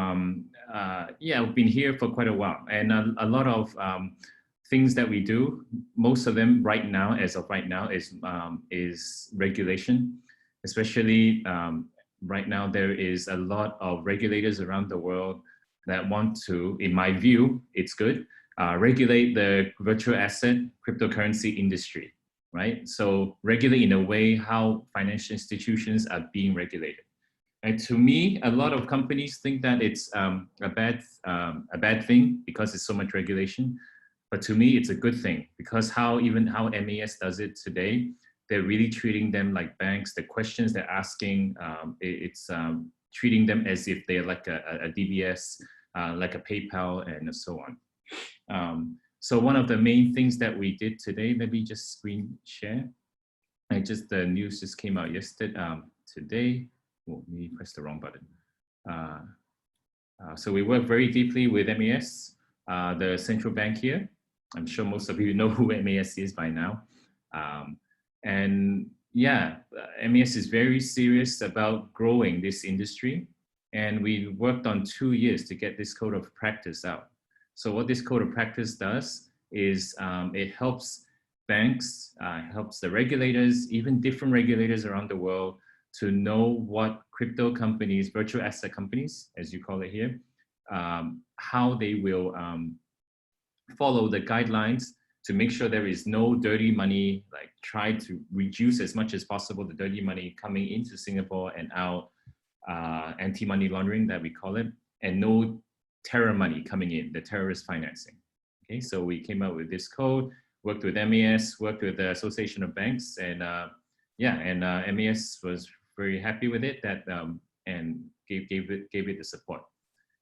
yeah, we've been here for quite a while, and a lot of things that we do, most of them right now, as of right now, is regulation. Especially right now, there is a lot of regulators around the world that want to, in my view, it's good, regulate the virtual asset cryptocurrency industry, right? So regulate in a way how financial institutions are being regulated. And to me, a lot of companies think that it's a bad thing because it's so much regulation. But to me, it's a good thing because how MAS does it today, they're really treating them like banks. The questions they're asking, it's treating them as if they're like a DBS, like a PayPal, and so on. So one of the main things that we did today, let me just screen share. The news just came out yesterday, today. Oh, maybe press the wrong button. So we work very deeply with MAS, the central bank here. I'm sure most of you know who MAS is by now. And yeah, MAS is very serious about growing this industry. And we worked on 2 years to get this code of practice out. So what this code of practice does is it helps banks, helps the regulators, even different regulators around the world, to know what crypto companies, virtual asset companies, as you call it here, how they will follow the guidelines to make sure there is no dirty money, like try to reduce as much as possible the dirty money coming into Singapore and out, anti-money laundering that we call it, and no terror money coming in, the terrorist financing. Okay, so we came up with this code, worked with MAS, worked with the Association of Banks, and MAS was very happy with it and gave it the support.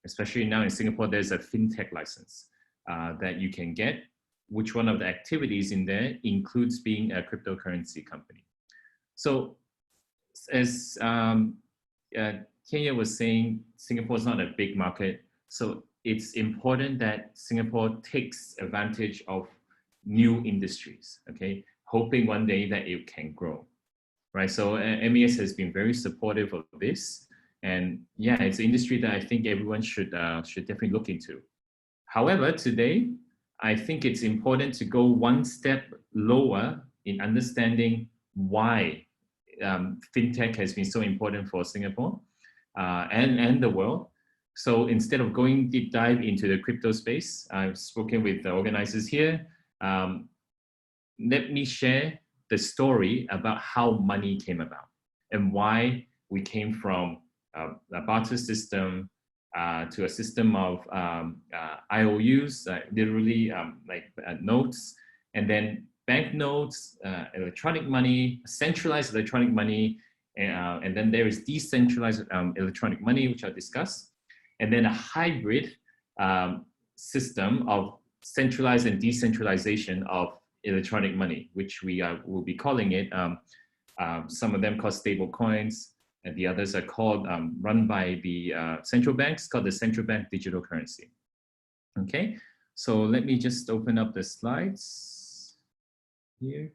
Especially now in Singapore, there's a fintech license that you can get, which one of the activities in there includes being a cryptocurrency company. So as Tian was saying, Singapore is not a big market. So it's important that Singapore takes advantage of new industries, okay? Hoping one day that it can grow, right? So MAS has been very supportive of this. And yeah, it's an industry that I think everyone should definitely look into. However, today, I think it's important to go one step lower in understanding why fintech has been so important for Singapore and the world. So instead of going deep dive into the crypto space, I've spoken with the organizers here. Let me share the story about how money came about and why we came from a barter system to a system of IOUs, literally notes, and then banknotes, electronic money, centralized electronic money, and then there is decentralized electronic money, which I'll discuss, and then a hybrid system of centralized and decentralization of electronic money, which we will be calling it. Some of them called stable coins, and the others are called, run by the central banks, called the central bank digital currency. Okay, so let me just open up the slides here.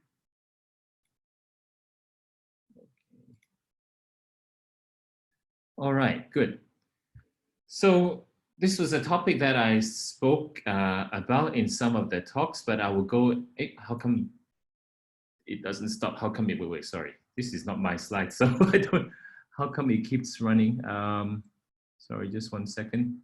Okay. All right, good. So this was a topic that I spoke about in some of the talks, but I will go, how come it doesn't stop? How come it, wait, sorry. This is not my slide, so I don't, how come it keeps running? Sorry, just 1 second.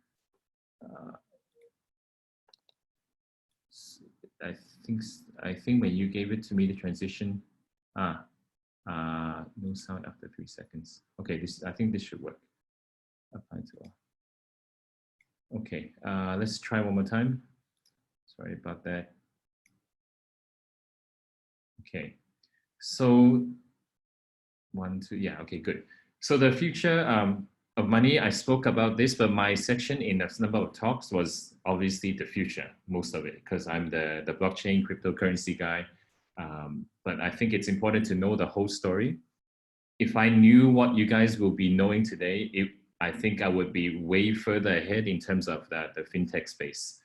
I think when you gave it to me, the transition, no sound after 3 seconds. Okay, I think this should work. Apply to all. Okay, let's try one more time. Sorry about that. Okay, so 1, 2, yeah, okay, good. So the future of money, I spoke about this, but my section in a number of talks was obviously the future, most of it, because I'm the blockchain cryptocurrency guy. But I think it's important to know the whole story. If I knew what you guys will be knowing today, I think I would be way further ahead in terms of the fintech space.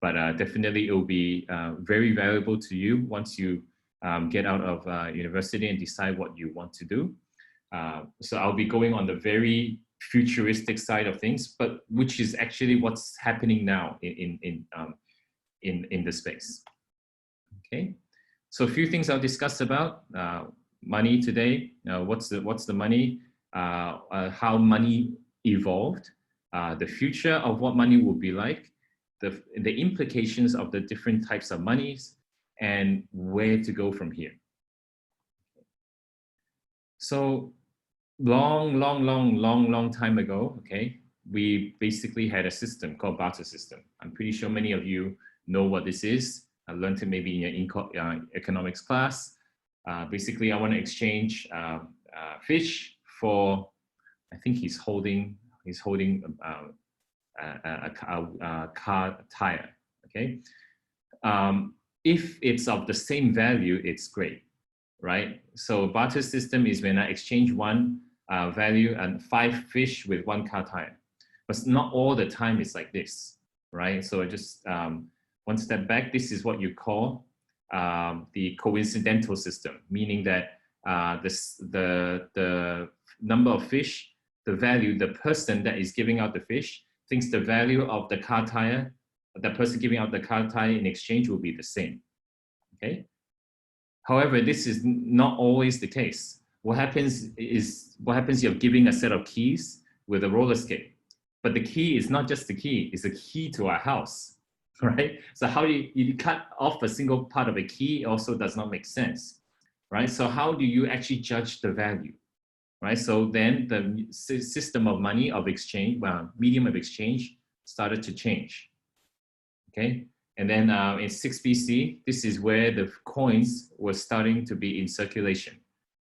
But definitely it will be very valuable to you once you get out of university and decide what you want to do. So I'll be going on the very futuristic side of things, but which is actually what's happening now in the space. Okay, so a few things I'll discuss about money today. What's the money? How money evolved, the future of what money will be like, the implications of the different types of monies, and where to go from here. So long time ago, okay, we basically had a system called barter system. I'm pretty sure many of you know what this is. I learned it maybe in your economics class. Basically, I want to exchange fish for, I think he's holding a car tire, okay? If it's of the same value, it's great, right? So barter system is when I exchange one value and 5 fish with 1 car tire. But not all the time it's like this, right? So I just one step back, this is what you call the coincidental system, meaning that the number of fish, the value, the person that is giving out the fish thinks the value of the car tire, the person giving out the car tire in exchange will be the same, okay? However, this is not always the case. What happens you're giving a set of keys with a roller skate, but the key is not just the key, it's a key to our house, right? So how do you cut off a single part of a key also does not make sense, right? So how do you actually judge the value, right? So then the system of money of exchange, medium of exchange started to change, okay? And then in 6 BC, this is where the coins were starting to be in circulation,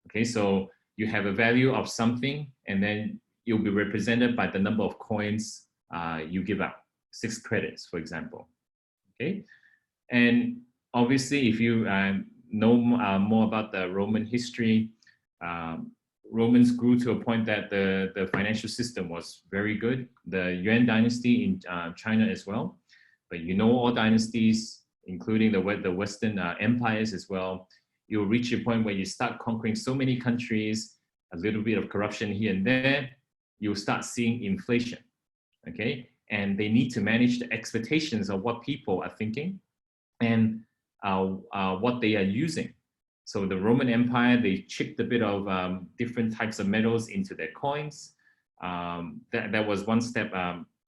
okay? So you have a value of something and then you'll be represented by the number of coins you give out, 6 credits, for example, okay? And obviously, if you know more about the Roman history, Romans grew to a point that the financial system was very good. The Yuan dynasty in China as well. But you know, all dynasties, including the Western empires as well, you'll reach a point where you start conquering so many countries, a little bit of corruption here and there, you'll start seeing inflation, okay? And they need to manage the expectations of what people are thinking and what they are using. So the Roman Empire, they chipped a bit of different types of metals into their coins. That was one step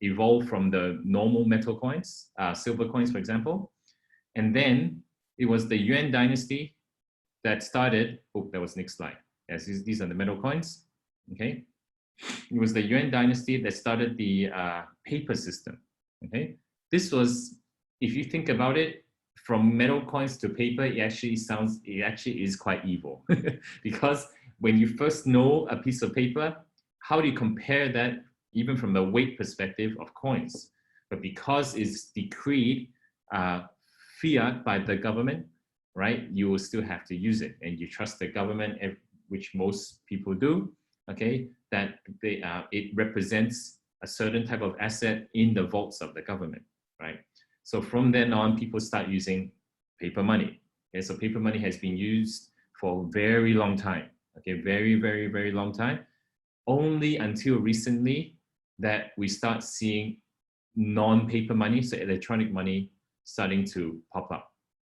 evolved from the normal metal coins, silver coins, for example. And then it was the Yuan dynasty that started, oh, that was next slide. Yes, these are the metal coins, okay? It was the Yuan dynasty that started the paper system, okay? This was, if you think about it, from metal coins to paper, it actually is quite evil because when you first know a piece of paper, how do you compare that even from the weight perspective of coins? But because it's decreed fiat by the government, right, you will still have to use it and you trust the government, which most people do, okay, that it represents a certain type of asset in the vaults of the government, right? So from then on, people start using paper money. Okay, so paper money has been used for a very long time. Okay, very long time. Only until recently that we start seeing non-paper money, so electronic money, starting to pop up.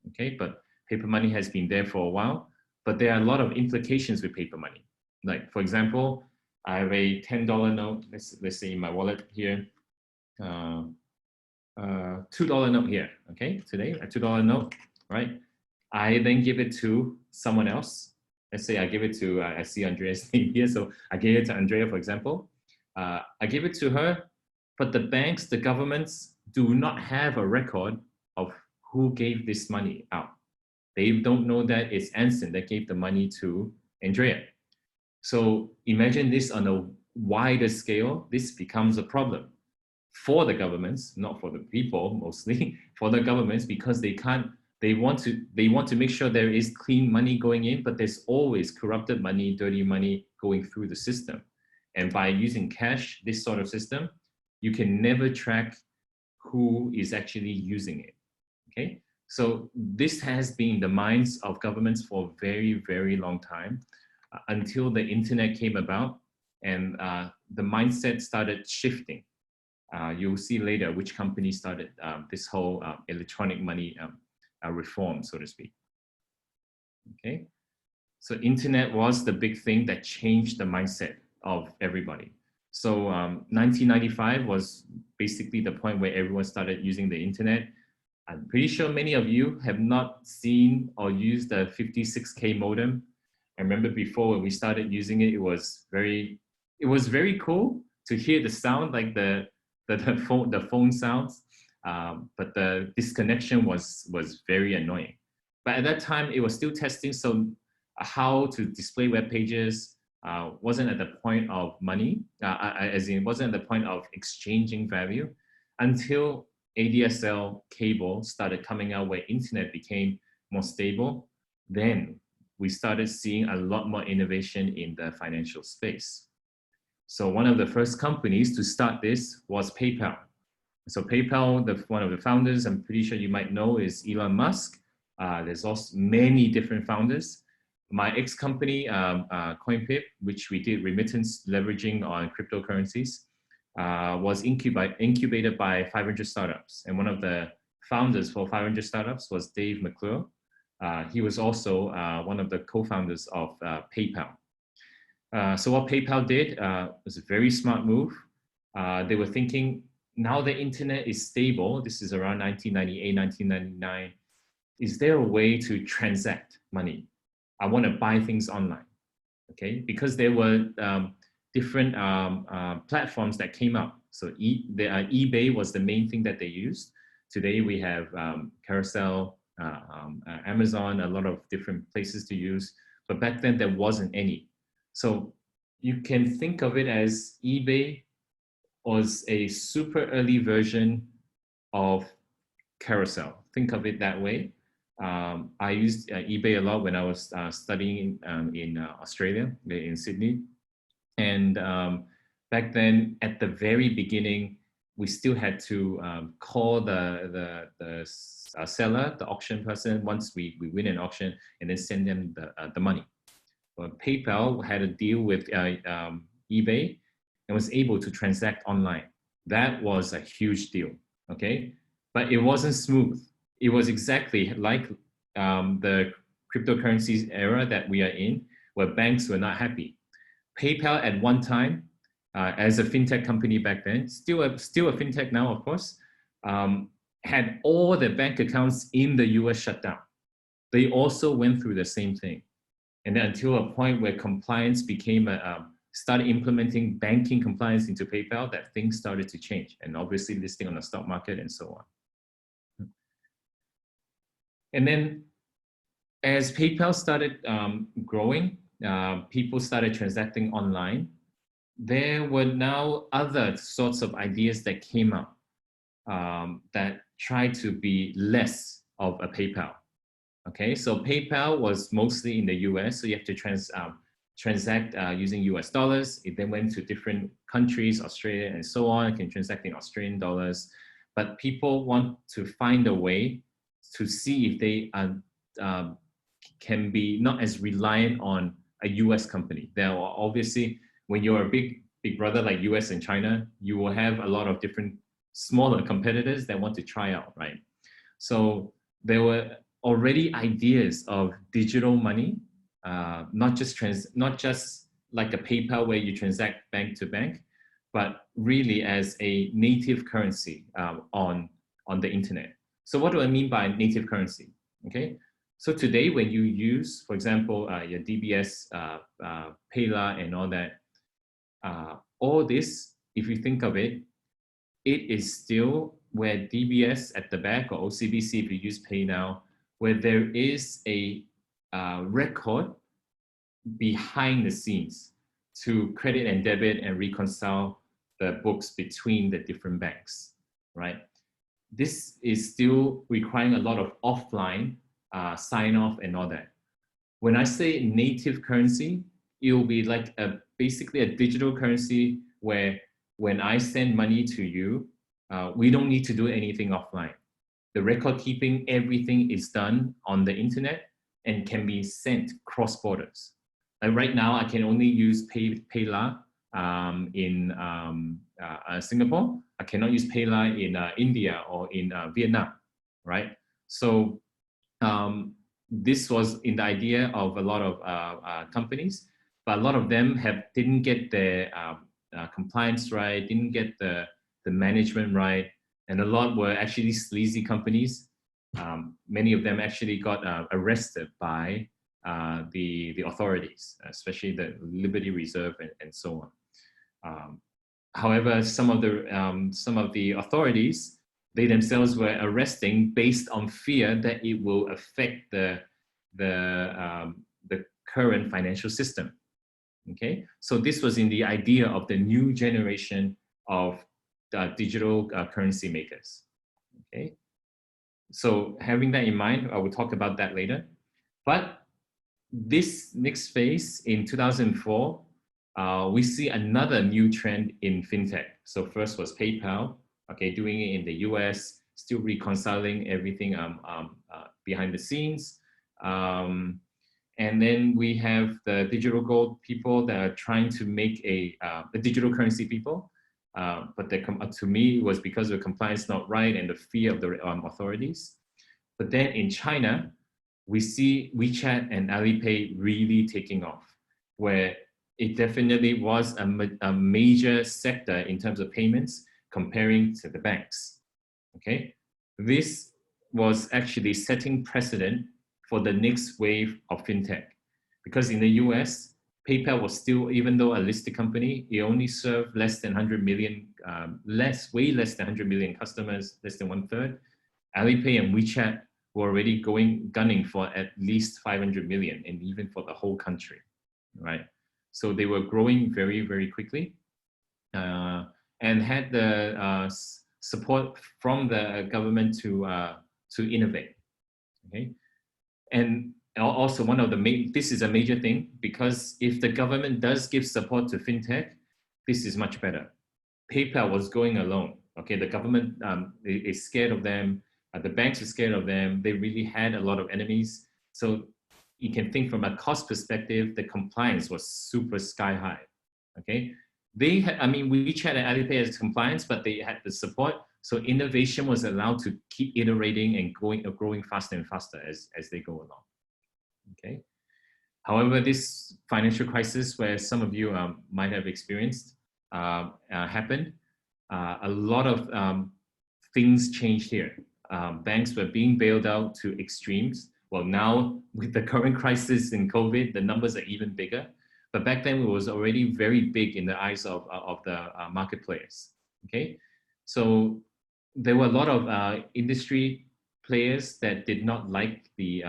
Okay, but paper money has been there for a while, but there are a lot of implications with paper money. Like, for example, I have a $10 note. Let's say in my wallet here. $2 note here, okay, today, a $2 note, right? I then give it to someone else. Let's say I give it to, I see Andrea's name here, so I gave it to Andrea, for example. I give it to her, but the banks, the governments do not have a record of who gave this money out. They don't know that it's Anson that gave the money to Andrea. So imagine this on a wider scale, this becomes a problem for the governments, not for the people mostly, for the governments, because they want to make sure there is clean money going in, but there's always corrupted money, dirty money going through the system. And by using cash, this sort of system, you can never track who is actually using it, okay? So this has been in the minds of governments for a very long time until the internet came about and the mindset started shifting. You'll see later which company started this whole electronic money reform, so to speak. Okay, so internet was the big thing that changed the mindset of everybody. So 1995 was basically the point where everyone started using the internet. I'm pretty sure many of you have not seen or used the 56K modem. I remember before when we started using it, it was very cool to hear the sound, like the phone sounds, but the disconnection was very annoying. But at that time, it was still testing, so how to display web pages wasn't at the point of money, as in wasn't at the point of exchanging value, until ADSL cable started coming out, where internet became more stable. Then we started seeing a lot more innovation in the financial space. So one of the first companies to start this was PayPal. So PayPal, one of the founders, I'm pretty sure you might know, is Elon Musk. There's also many different founders. My ex-company, CoinPip, which we did remittance leveraging on cryptocurrencies, was incubated by 500 startups. And one of the founders for 500 startups was Dave McClure. He was also one of the co-founders of PayPal. So what PayPal did was a very smart move. They were thinking, now the internet is stable. This is around 1998, 1999. Is there a way to transact money? I want to buy things online, okay? Because there were different platforms that came up. So eBay was the main thing that they used. Today we have Carousel, Amazon, a lot of different places to use. But back then there wasn't any. So you can think of it as eBay was a super early version of Carousel. Think of it that way. I used eBay a lot when I was studying in Australia, in Sydney. And back then, at the very beginning, we still had to call the seller, the auction person, once we win an auction, and then send them the money. But PayPal had a deal with eBay and was able to transact online. That was a huge deal, okay? But it wasn't smooth. It was exactly like the cryptocurrencies era that we are in, where banks were not happy. PayPal at one time, as a fintech company back then, still a fintech now, of course, had all the bank accounts in the US shut down. They also went through the same thing. And then until a point where compliance became started implementing banking compliance into PayPal, that things started to change, and obviously listing on the stock market and so on. And then as PayPal started growing, people started transacting online. There were now other sorts of ideas that came up that tried to be less of a PayPal. Okay, so PayPal was mostly in the US, so you have to transact using US dollars. It then went to different countries, Australia and so on. You can transact in Australian dollars. But people want to find a way to see if they can be not as reliant on a US company. There are obviously, when you're a big brother like US and China, you will have a lot of different smaller competitors that want to try out, right? So there were already ideas of digital money, not just like a PayPal where you transact bank to bank, but really as a native currency on the internet. So what do I mean by native currency? Okay, so today when you use, for example, your DBS, PayLah and all that, all this, if you think of it, it is still where DBS at the back, or OCBC if you use Pay Now, where there is a record behind the scenes to credit and debit and reconcile the books between the different banks, right? This is still requiring a lot of offline sign off and all that. When I say native currency, it will be like basically a digital currency where when I send money to you, we don't need to do anything offline. The record keeping, everything is done on the internet and can be sent cross borders. Like right now, I can only use PayLah in Singapore. I cannot use PayLah in India or in Vietnam, right? So this was in the idea of a lot of companies, but a lot of them didn't get their compliance right, didn't get the management right, and a lot were actually sleazy companies. Many of them actually got arrested by the authorities, especially the Liberty Reserve and so on. However, some of the authorities, they themselves were arresting based on fear that it will affect the current financial system. Okay, so this was in the idea of the new generation of digital currency makers. Okay, so having that in mind, I will talk about that later. But this next phase in 2004, we see another new trend in fintech. So first was PayPal, okay, doing it in the US, still reconciling everything behind the scenes. And then we have the digital gold people that are trying to make the digital currency people. But to me, it was because of compliance not right and the fear of the authorities. But then in China, we see WeChat and Alipay really taking off, where it definitely was a major sector in terms of payments comparing to the banks. Okay, this was actually setting precedent for the next wave of fintech, because in the US, PayPal was still, even though a listed company, it only served less than 100 million, way less than 100 million customers, less than 1/3. Alipay and WeChat were already gunning for at least 500 million, and even for the whole country, right? So they were growing very, very quickly, and had the support from the government to innovate. Okay, and also one of the this is a major thing, because if the government does give support to fintech, this is much better. PayPal was going alone. Okay, the government is scared of them. The banks are scared of them. They really had a lot of enemies. So you can think from a cost perspective, the compliance was super sky high. Okay, they had, I mean, WeChat and Alipay has compliance, but they had the support. So innovation was allowed to keep iterating and growing faster and faster as they go along. Okay. However, this financial crisis, where some of you might have experienced, happened. A lot of things changed here. Banks were being bailed out to extremes. Well, now with the current crisis in COVID, the numbers are even bigger. But back then, it was already very big in the eyes of the market players. Okay, so there were a lot of industry players that did not like the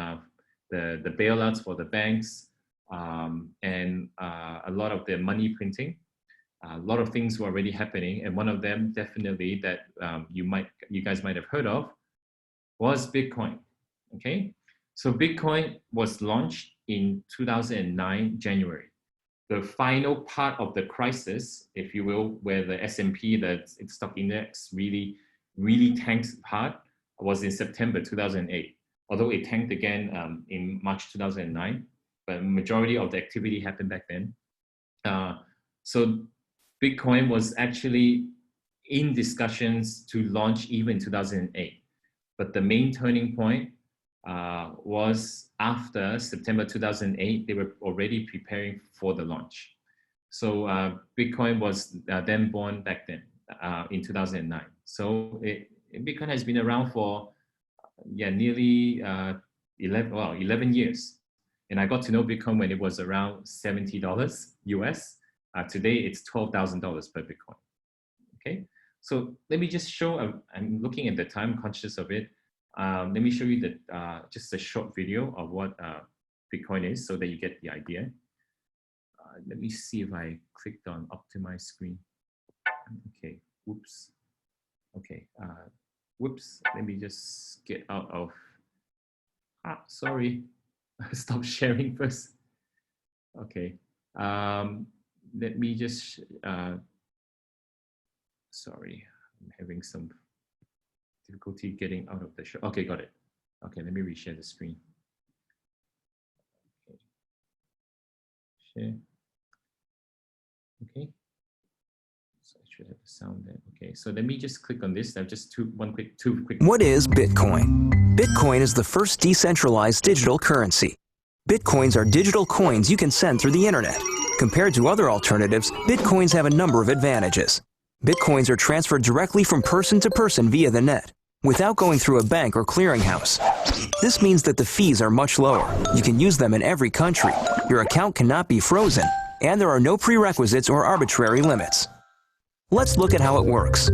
bailouts for the banks, and a lot of the money printing. A lot of things were already happening, and one of them definitely that you guys might have heard of was Bitcoin. Okay, so Bitcoin was launched in 2009 January. The final part of the crisis, if you will, where the S&P, the stock index, really tanked hard, was in September 2008. Although it tanked again in March 2009, but majority of the activity happened back then. So Bitcoin was actually in discussions to launch even in 2008. But the main turning point was after September 2008, they were already preparing for the launch. So Bitcoin was then born back then in 2009. So Bitcoin has been around for nearly 11 years. And I got to know Bitcoin when it was around $70 US. Today it's $12,000 per Bitcoin. Okay, so let me just show, I'm looking at the time, conscious of it. Let me show you just a short video of what Bitcoin is so that you get the idea. Let me see if I clicked on optimize screen. Okay, whoops. Okay, whoops, let me just get out of, sorry, stop sharing first. Okay, let me just, sorry, I'm having some difficulty getting out of the show. Okay, got it. Okay, let me reshare the screen. Okay. Share. Okay. So I should have the sound there. Okay, so let me just click on this. I've just two quick. What is Bitcoin? Bitcoin is the first decentralized digital currency. Bitcoins are digital coins you can send through the internet. Compared to other alternatives, Bitcoins have a number of advantages. Bitcoins are transferred directly from person to person via the net. without going through a bank or clearinghouse. This means that the fees are much lower. You can use them in every country. Your account cannot be frozen, and there are no prerequisites or arbitrary limits. Let's look at how it works.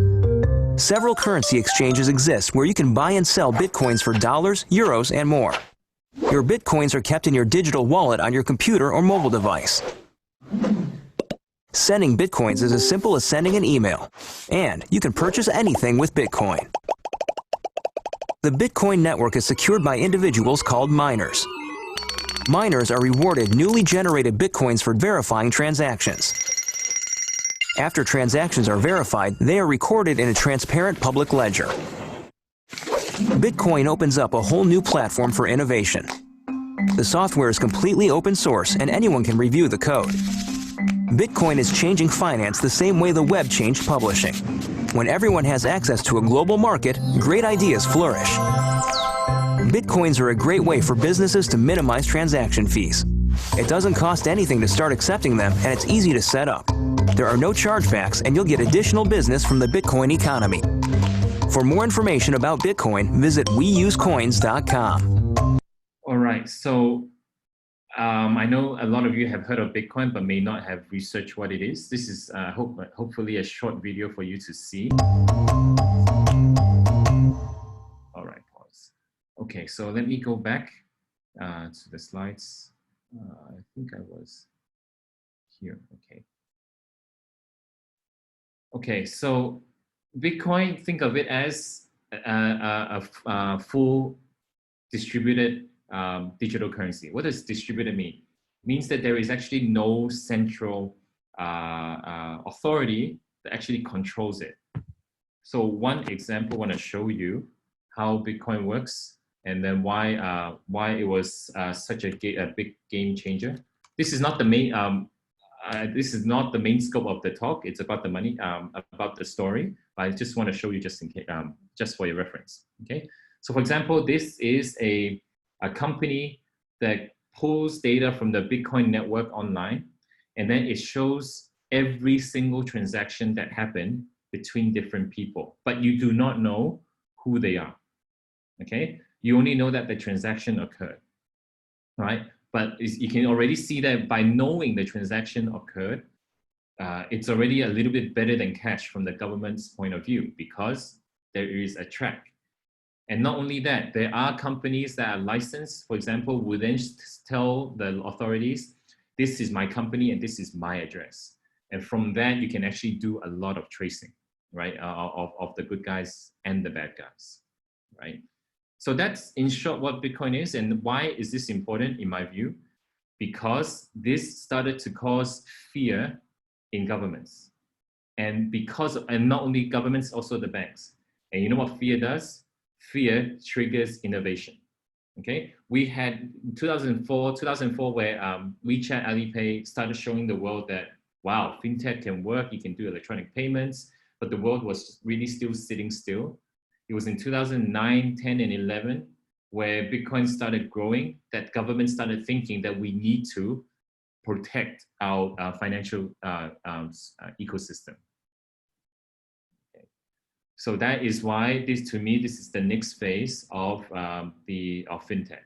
Several currency exchanges exist where you can buy and sell Bitcoins for dollars, euros, and more. Your Bitcoins are kept in your digital wallet on your computer or mobile device. Sending Bitcoins is as simple as sending an email, and you can purchase anything with Bitcoin. The Bitcoin network is secured by individuals called miners. Miners are rewarded newly generated Bitcoins for verifying transactions. After transactions are verified, they are recorded in a transparent public ledger. Bitcoin opens up a whole new platform for innovation. The software is completely open source and anyone can review the code. Bitcoin is changing finance the same way the web changed publishing. When everyone has access to a global market, great ideas flourish. Bitcoins are a great way for businesses to minimize transaction fees. It doesn't cost anything to start accepting them, and it's easy to set up. There are no chargebacks, and you'll get additional business from the Bitcoin economy. For more information about Bitcoin, visit weusecoins.com. All right, so I know a lot of you have heard of Bitcoin, but may not have researched what it is. This is hopefully a short video for you to see. All right, pause. Okay, so let me go back to the slides. I think I was here, okay. Okay, so Bitcoin, think of it as a full distributed digital currency. What does distributed mean? It means that there is actually no central authority that actually controls it. So one example, I want to show you how Bitcoin works and then why it was such a big game changer. This is not the main scope of the talk. It's about the money, about the story. But I just want to show you just in case, just for your reference. Okay. So for example, this is a company that pulls data from the Bitcoin network online, and then it shows every single transaction that happened between different people, but you do not know who they are. Okay. You only know that the transaction occurred, right? But you can already see that by knowing the transaction occurred, it's already a little bit better than cash from the government's point of view because there is a track. And not only that, there are companies that are licensed, for example, will then tell the authorities, this is my company and this is my address. And from that, you can actually do a lot of tracing, right? Of the good guys and the bad guys, right? So that's in short what Bitcoin is. And why is this important in my view? Because this started to cause fear in governments. And not only governments, also the banks. And you know what fear does? Fear triggers innovation. Okay, we had 2004 where WeChat, Alipay started showing the world that, wow, fintech can work, you can do electronic payments, but the world was really still sitting still. It was in 2009, 10, and 11 where Bitcoin started growing, that government started thinking that we need to protect our financial ecosystem. Okay. So that is why to me, this is the next phase of fintech.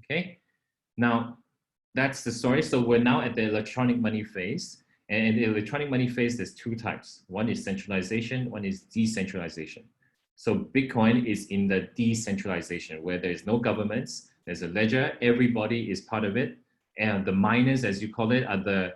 Okay, now that's the story. So we're now at the electronic money phase. And in the electronic money phase, there's two types. One is centralization, one is decentralization. So Bitcoin is in the decentralization where there's no governments, there's a ledger, everybody is part of it. And the miners, as you call it, are the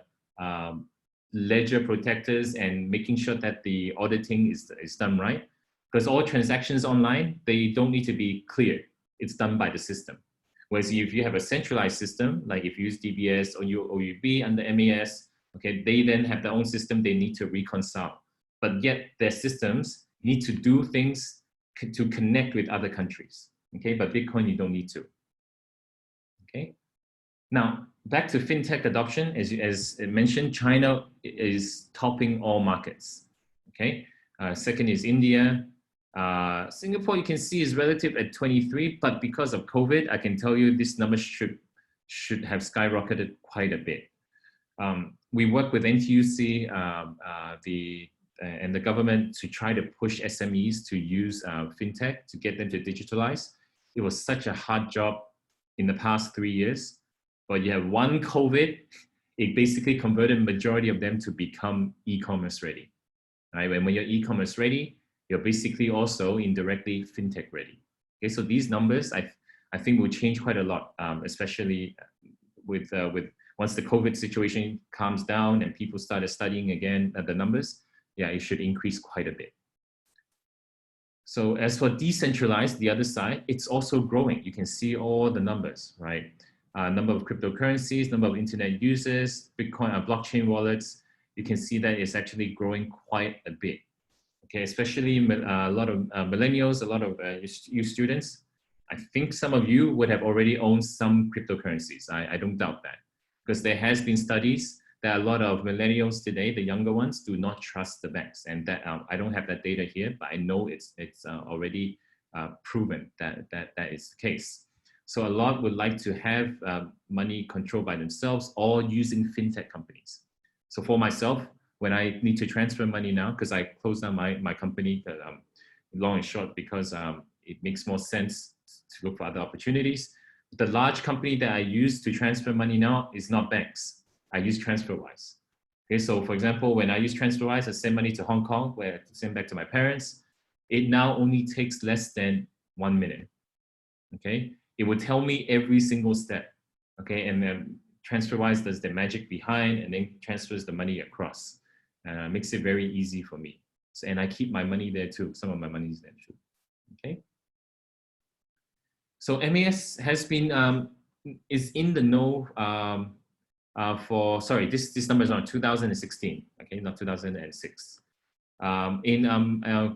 ledger protectors and making sure that the auditing is done right. Because all transactions online, they don't need to be clear. It's done by the system. Whereas if you have a centralized system, like if you use DBS or OUB under MAS, okay, they then have their own system they need to reconcile. But yet their systems need to do things to connect with other countries. Okay, but Bitcoin, you don't need to. Okay, now back to fintech adoption. As mentioned, China is topping all markets. Okay, second is India. Singapore, you can see, is relative at 23, but because of COVID, I can tell you this number should have skyrocketed quite a bit. We work with NTUC, the and the government to try to push SMEs to use fintech to get them to digitalize. It was such a hard job in the past 3 years, but you have one COVID, it basically converted majority of them to become e-commerce ready. Right? When you're e-commerce ready, you're basically also indirectly fintech ready. Okay, so these numbers I think will change quite a lot, especially with once the COVID situation calms down and people started studying again the numbers. Yeah, it should increase quite a bit. So as for decentralized, the other side, it's also growing. You can see all the numbers, right? Number of cryptocurrencies, number of internet users, Bitcoin, blockchain wallets. You can see that it's actually growing quite a bit. Okay, especially a lot of millennials, a lot of you students. I think some of you would have already owned some cryptocurrencies. I don't doubt that, because there has been studies that a lot of millennials today, the younger ones, do not trust the banks, and that I don't have that data here, but I know it's already proven that is the case. So a lot would like to have money controlled by themselves or using fintech companies. So for myself, when I need to transfer money now, because I closed down my company, long and short, because it makes more sense to look for other opportunities. The large company that I use to transfer money now is not banks. I use TransferWise. Okay, so for example, when I use TransferWise, I send money to Hong Kong, where I send back to my parents. It now only takes less than 1 minute. Okay, it will tell me every single step. Okay, and then TransferWise does the magic behind and then transfers the money across. Makes it very easy for me. So, and I keep my money there too. Some of my money is there too. Okay. So MAS has been is in the know for, sorry, this number is on 2016, okay, not 2006. In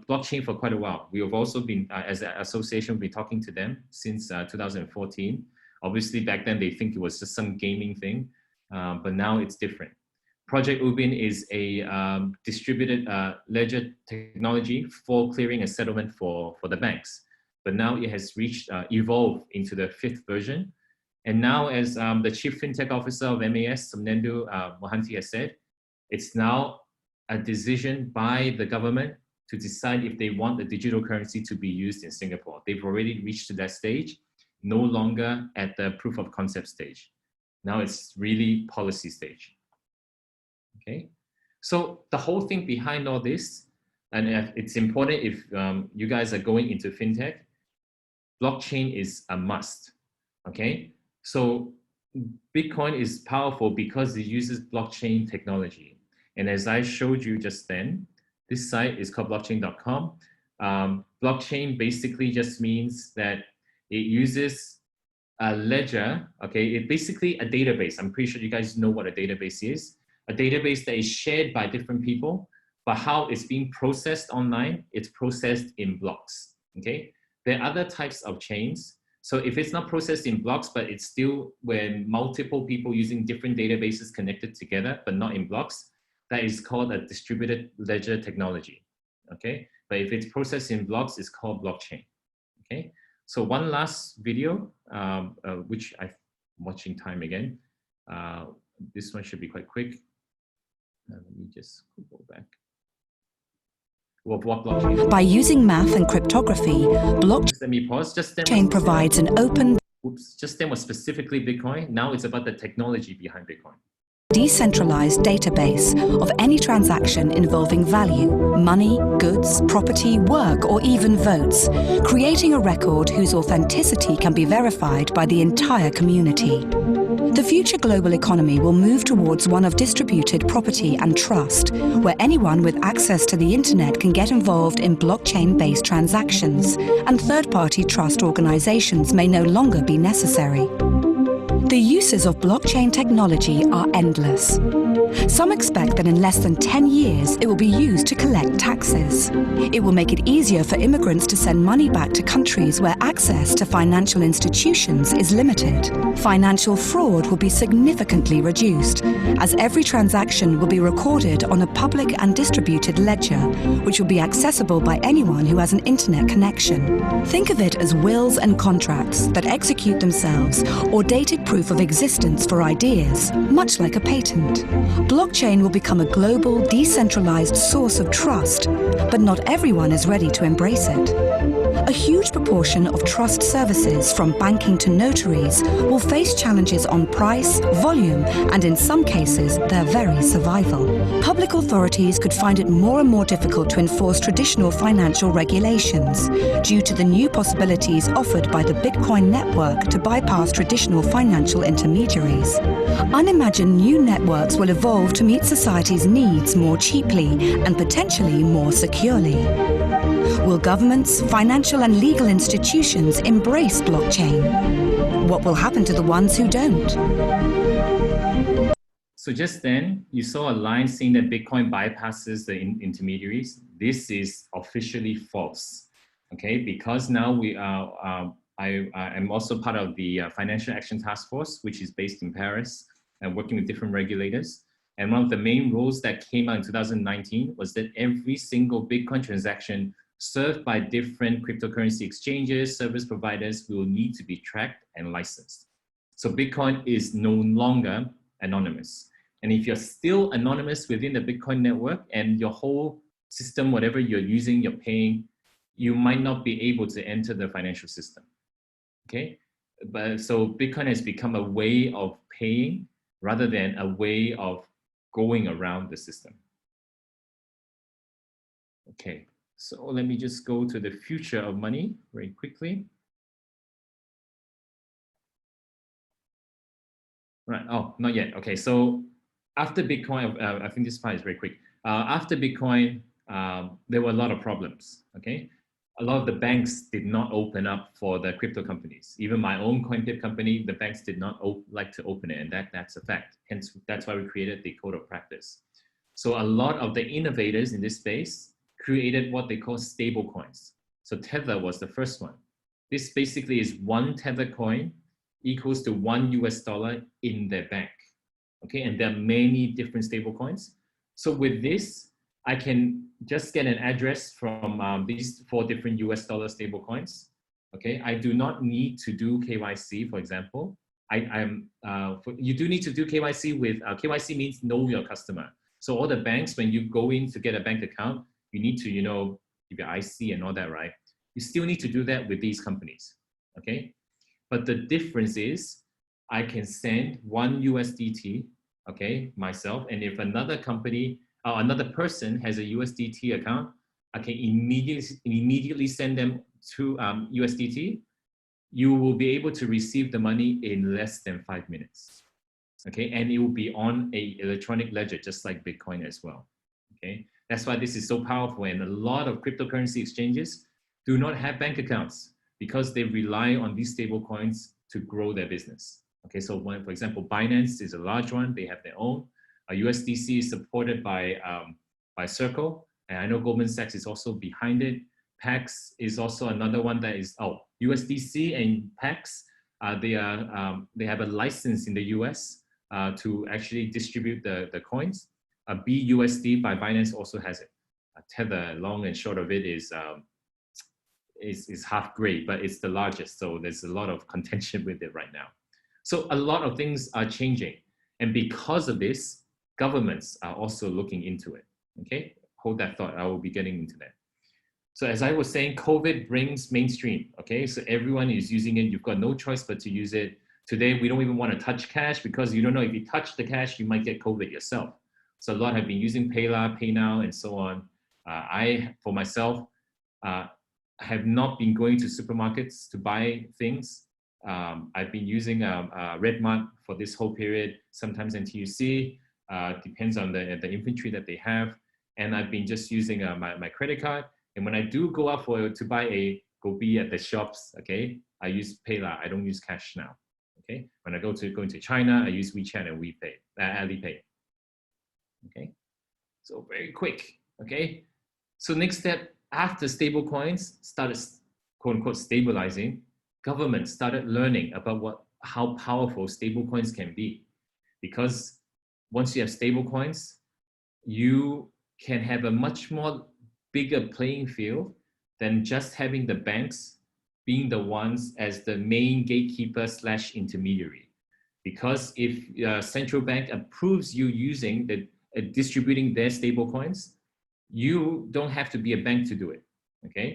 blockchain for quite a while. We have also been, as an association, been talking to them since 2014. Obviously, back then they think it was just some gaming thing, but now it's different. Project Ubin is a distributed ledger technology for clearing and settlement for the banks. But now it has reached, evolved into the 5th version. And now, as the Chief FinTech Officer of MAS, Somnendu Mohanty, has said, it's now a decision by the government to decide if they want the digital currency to be used in Singapore. They've already reached to that stage, no longer at the proof of concept stage. Now it's really policy stage. Okay, so the whole thing behind all this, and it's important if you guys are going into FinTech, blockchain is a must, okay? So Bitcoin is powerful because it uses blockchain technology. And as I showed you just then, this site is called blockchain.com. Blockchain basically just means that it uses a ledger, okay? It's basically a database. I'm pretty sure you guys know what a database is. A database that is shared by different people, but how it's being processed online, it's processed in blocks, okay? There are other types of chains. So if it's not processed in blocks, but it's still when multiple people using different databases connected together, but not in blocks, that is called a distributed ledger technology, okay? But if it's processed in blocks, it's called blockchain, okay? So one last video, which I'm watching time again. This one should be quite quick. Let me just go back. What blockchain? By using math and cryptography, blockchain Let me pause. Just provides an open, just then was specifically Bitcoin. Now it's about the technology behind Bitcoin. decentralized database of any transaction involving value, money, goods, property, work, or even votes, creating a record whose authenticity can be verified by the entire community. The future global economy will move towards one of distributed property and trust, where anyone with access to the internet can get involved in blockchain-based transactions, and third-party trust organizations may no longer be necessary. The uses of blockchain technology are endless. Some expect that in less than 10 years it will be used to collect taxes. It will make it easier for immigrants to send money back to countries where access to financial institutions is limited. Financial fraud will be significantly reduced, as every transaction will be recorded on a public and distributed ledger, which will be accessible by anyone who has an internet connection. Think of it as wills and contracts that execute themselves, or dated proof proof of existence for ideas, much like a patent. Blockchain will become a global, decentralized source of trust, but not everyone is ready to embrace it. A huge proportion of trust services, from banking to notaries, will face challenges on price, volume, and in some cases, their very survival. Public authorities could find it more and more difficult to enforce traditional financial regulations due to the new possibilities offered by the Bitcoin network to bypass traditional financial intermediaries. Unimagined new networks will evolve to meet society's needs more cheaply and potentially more securely. Will governments, financial and legal institutions embrace blockchain? What will happen to the ones who don't? So just then, you saw a line saying that Bitcoin bypasses the intermediaries. This is officially false, okay? Because now I am also part of the Financial Action Task Force, which is based in Paris and working with different regulators. And one of the main rules that came out in 2019 was that every single Bitcoin transaction served by different cryptocurrency exchanges, service providers will need to be tracked and licensed. So Bitcoin is no longer anonymous. And if you're still anonymous within the Bitcoin network and your whole system, whatever you're using, you're paying, you might not be able to enter the financial system, okay? But so Bitcoin has become a way of paying rather than a way of going around the system. Okay. So let me just go to the future of money very quickly. Right, oh, not yet. Okay, so after Bitcoin, I think this part is very quick. After Bitcoin, there were a lot of problems, okay? A lot of the banks did not open up for the crypto companies. Even my own CoinPip company, the banks did not like to open it, and that's a fact. Hence, that's why we created the code of practice. So a lot of the innovators in this space created what they call stable coins. So Tether was the first one. This basically is one Tether coin equals to $1 in their bank. Okay, and there are many different stable coins. So with this, I can just get an address from these 4 different US dollar stable coins. Okay, I do not need to do KYC, for example. You do need to do KYC with, KYC means know your customer. So all the banks, when you go in to get a bank account, you need to, give your IC and all that, right? You still need to do that with these companies, okay? But the difference is I can send 1 USDT, okay, myself, and if another company, another person has a USDT account, I can immediately send them to USDT. You will be able to receive the money in less than 5 minutes, okay? And it will be on an electronic ledger, just like Bitcoin as well, okay? That's why this is so powerful, and a lot of cryptocurrency exchanges do not have bank accounts because they rely on these stable coins to grow their business. Okay, so for example, Binance is a large one, they have their own. USDC is supported by Circle, and I know Goldman Sachs is also behind it. PAX is also another one that is, USDC and PAX, they have a license in the US to actually distribute the coins. BUSD by Binance also has it. Tether, long and short of it is half great, but it's the largest. So there's a lot of contention with it right now. So a lot of things are changing. And because of this, governments are also looking into it. Okay, hold that thought. I will be getting into that. So as I was saying, COVID brings mainstream. Okay, so everyone is using it. You've got no choice but to use it. Today, we don't even want to touch cash because you don't know if you touch the cash, you might get COVID yourself. So a lot have been using PayLah, PayNow, and so on. I, for myself, have not been going to supermarkets to buy things. I've been using Redmart for this whole period, sometimes NTUC, depends on the inventory that they have. And I've been just using my credit card. And when I do go out to buy a gobi at the shops, okay, I use PayLah, I don't use cash now, okay? When I go into China, I use WeChat and Alipay. Okay, so very quick, okay? So next step, after stable coins started, quote unquote, stabilizing, government started learning about how powerful stable coins can be. Because once you have stable coins, you can have a much more bigger playing field than just having the banks being the ones as the main gatekeeper / intermediary. because if central bank approves you using distributing their stable coins, you don't have to be a bank to do it, okay?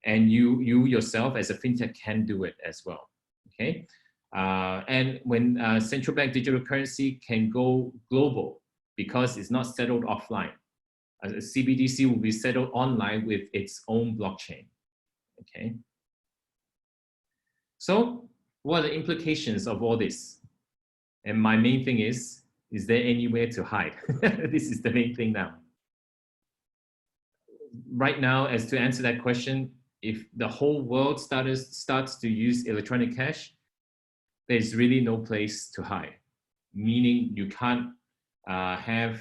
And you yourself as a fintech can do it as well, okay? And when central bank digital currency can go global because it's not settled offline, a CBDC will be settled online with its own blockchain, okay? So what are the implications of all this? And my main thing is there anywhere to hide? This is the main thing now. Right now, as to answer that question, if the whole world starts to use electronic cash, there's really no place to hide, meaning you can't have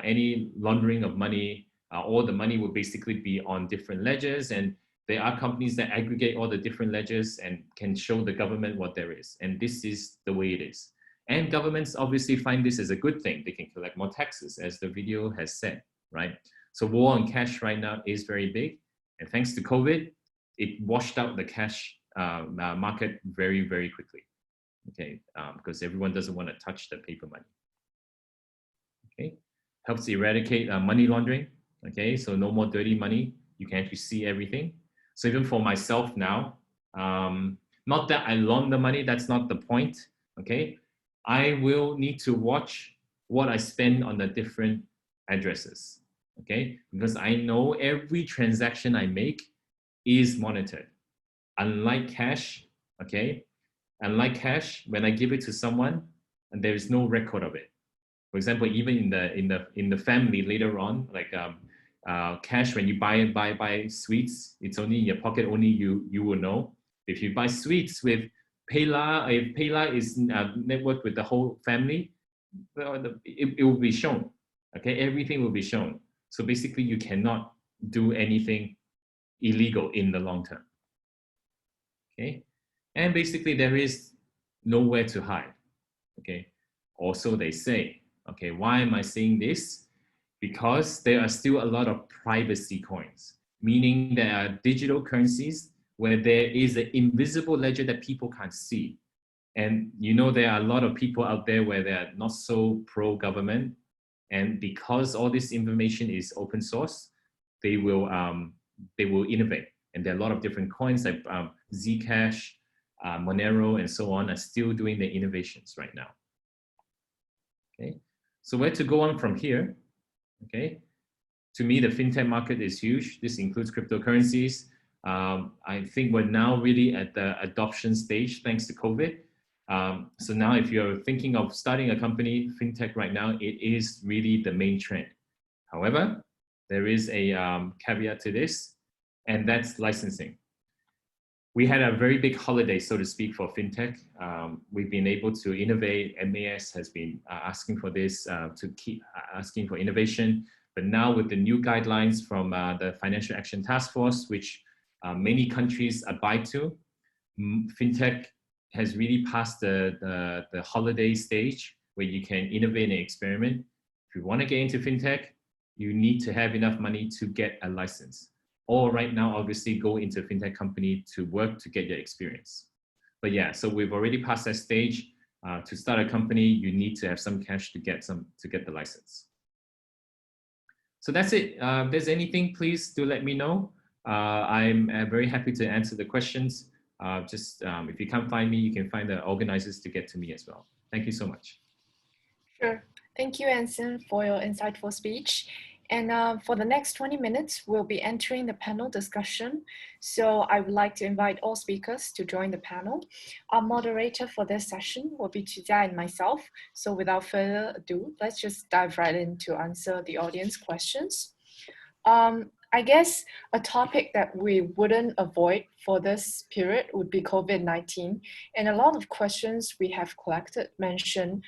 any laundering of money. All the money will basically be on different ledgers, and there are companies that aggregate all the different ledgers and can show the government what there is. And this is the way it is. And governments obviously find this as a good thing. They can collect more taxes, as the video has said, right? So war on cash right now is very big. And thanks to COVID, it washed out the cash market very, very quickly, okay? Because everyone doesn't want to touch the paper money, okay? Helps eradicate money laundering, okay? So no more dirty money. You can actually see everything. So even for myself now, not that I launder money, that's not the point, okay? I will need to watch what I spend on the different addresses, okay? Because I know every transaction I make is monitored. Unlike cash, okay? Unlike cash, when I give it to someone, and there is no record of it. For example, even in the family later on, like cash, when you buy sweets, it's only in your pocket, only you will know. If you buy sweets with Payla, if Payla is networked with the whole family, well, it will be shown, okay? Everything will be shown. So basically you cannot do anything illegal in the long term, okay? And basically there is nowhere to hide, okay? Also they say, okay, why am I saying this? Because there are still a lot of privacy coins, meaning there are digital currencies where there is an invisible ledger that people can't see. And you know, there are a lot of people out there where they're not so pro-government. And because all this information is open source, they will innovate. And there are a lot of different coins like Zcash, Monero, and so on are still doing their innovations right now. Okay, so where to go on from here? Okay, to me, the fintech market is huge. This includes cryptocurrencies. I think we're now really at the adoption stage thanks to COVID. So now if you're thinking of starting a company, fintech right now, it is really the main trend. However, there is a caveat to this, and that's licensing. We had a very big holiday, so to speak, for fintech. We've been able to innovate. MAS has been asking for this, to keep asking for innovation. But now with the new guidelines from the Financial Action Task Force, which many countries abide to, fintech has really passed the holiday stage where you can innovate and experiment. If you want to get into fintech, you need to have enough money to get a license. Or right now, obviously, go into a fintech company to work to get your experience. But yeah, so we've already passed that stage. To start a company, you need to have some cash to get the license. So that's it. If there's anything, please do let me know. I'm very happy to answer the questions. If you can't find me, you can find the organizers to get to me as well. Thank you so much. Sure. Thank you, Anson, for your insightful speech. And for the next 20 minutes, we'll be entering the panel discussion. So I would like to invite all speakers to join the panel. Our moderator for this session will be Jia and myself. So without further ado, let's just dive right in to answer the audience questions. I guess a topic that we wouldn't avoid for this period would be COVID-19. And a lot of questions we have collected mention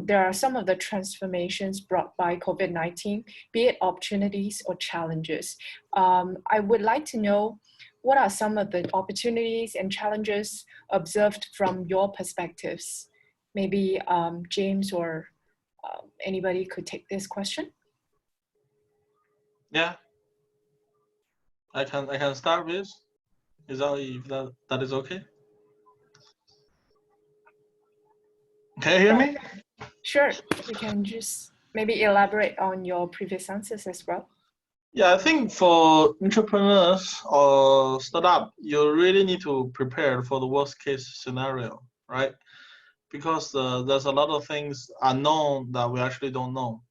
there are some of the transformations brought by COVID-19, be it opportunities or challenges. I would like to know what are some of the opportunities and challenges observed from your perspectives? Maybe James or anybody could take this question. Yeah, I can start with. Is that if that is okay? Can you hear me? Sure, you can just maybe elaborate on your previous answers as well. Yeah, I think for entrepreneurs or startup, you really need to prepare for the worst case scenario, right? Because there's a lot of things unknown that we actually don't know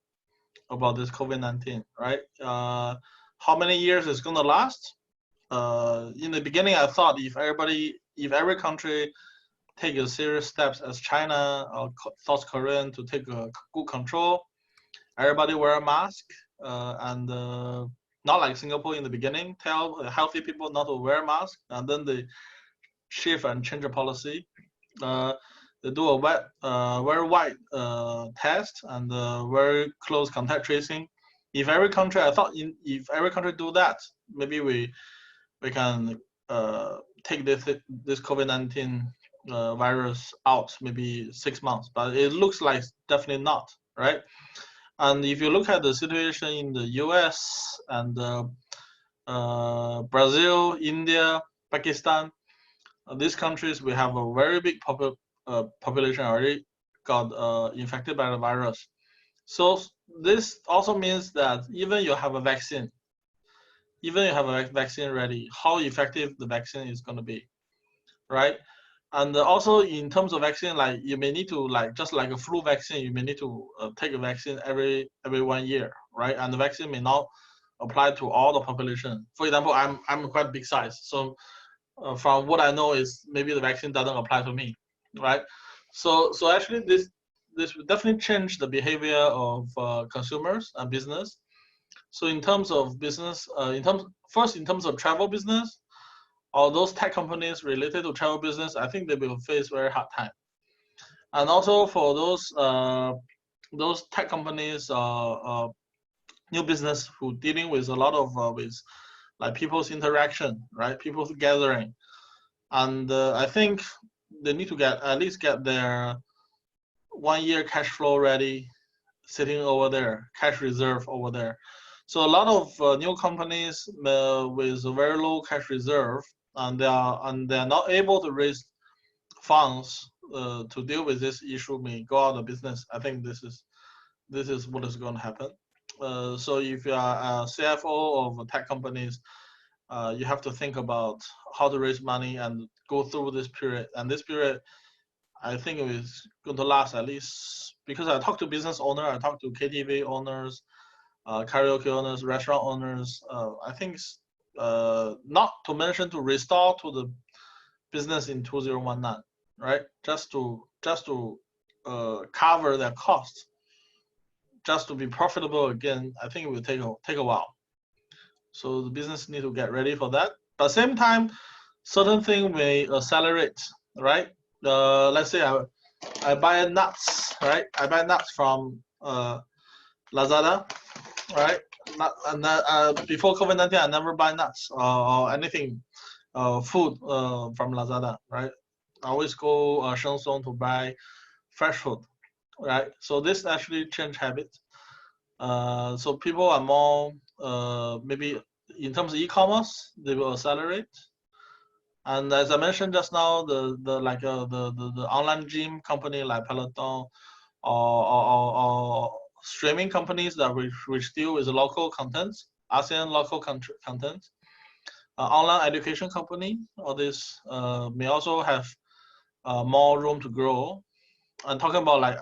about this COVID-19, right? How many years it's gonna last? In the beginning, I thought if every country take a serious steps as China or South Korea to take a good control, everybody wear a mask, and not like Singapore in the beginning, tell healthy people not to wear a mask, and then they shift and change the policy. They do a very wide test and very close contact tracing. If every country, I thought if every country do that, maybe we can take this COVID-19 virus out maybe 6 months, but it looks like definitely not, right? And if you look at the situation in the US and Brazil, India, Pakistan, these countries, we have a very big population already got infected by the virus. So this also means that even you have a vaccine ready, how effective the vaccine is going to be, right? And also in terms of vaccine, like you may need to, like just like a flu vaccine, you may need to take a vaccine every 1 year, right? And the vaccine may not apply to all the population. For example, I'm quite big size, so from what I know is maybe the vaccine doesn't apply to me, right? So actually this will definitely change the behavior of consumers and business. So in terms of business, in terms of travel business, all those tech companies related to travel business, I think they will face very hard time. And also for those tech companies, new business who dealing with a lot of with like people's interaction, right? People's gathering, and I think they need to at least get their 1 year cash flow ready, sitting over there, cash reserve over there. So a lot of new companies with a very low cash reserve, and they are not able to raise funds to deal with this issue, may go out of business. I think this is what is going to happen. So if you are a CFO of tech companies, you have to think about how to raise money and go through this period. And this period, I think it is going to last at least, because I talk to business owners, I talk to KTV owners, karaoke owners, restaurant owners. I think not to mention to restore to the business in 2019, right? Just to cover their costs, just to be profitable again. I think it will take a while. So the business need to get ready for that. But at the same time, certain things may accelerate, right? Let's say I buy nuts, right? I buy nuts from Lazada, right? And before COVID-19, I never buy nuts or anything, food from Lazada, right? I always go Anson to buy fresh food, right? So this actually changed habits. So people are more maybe in terms of e-commerce, they will accelerate. And as I mentioned just now, the online gym company like Peloton or streaming companies that which deal with local content, ASEAN local content, online education company, all this may also have more room to grow. And talking about like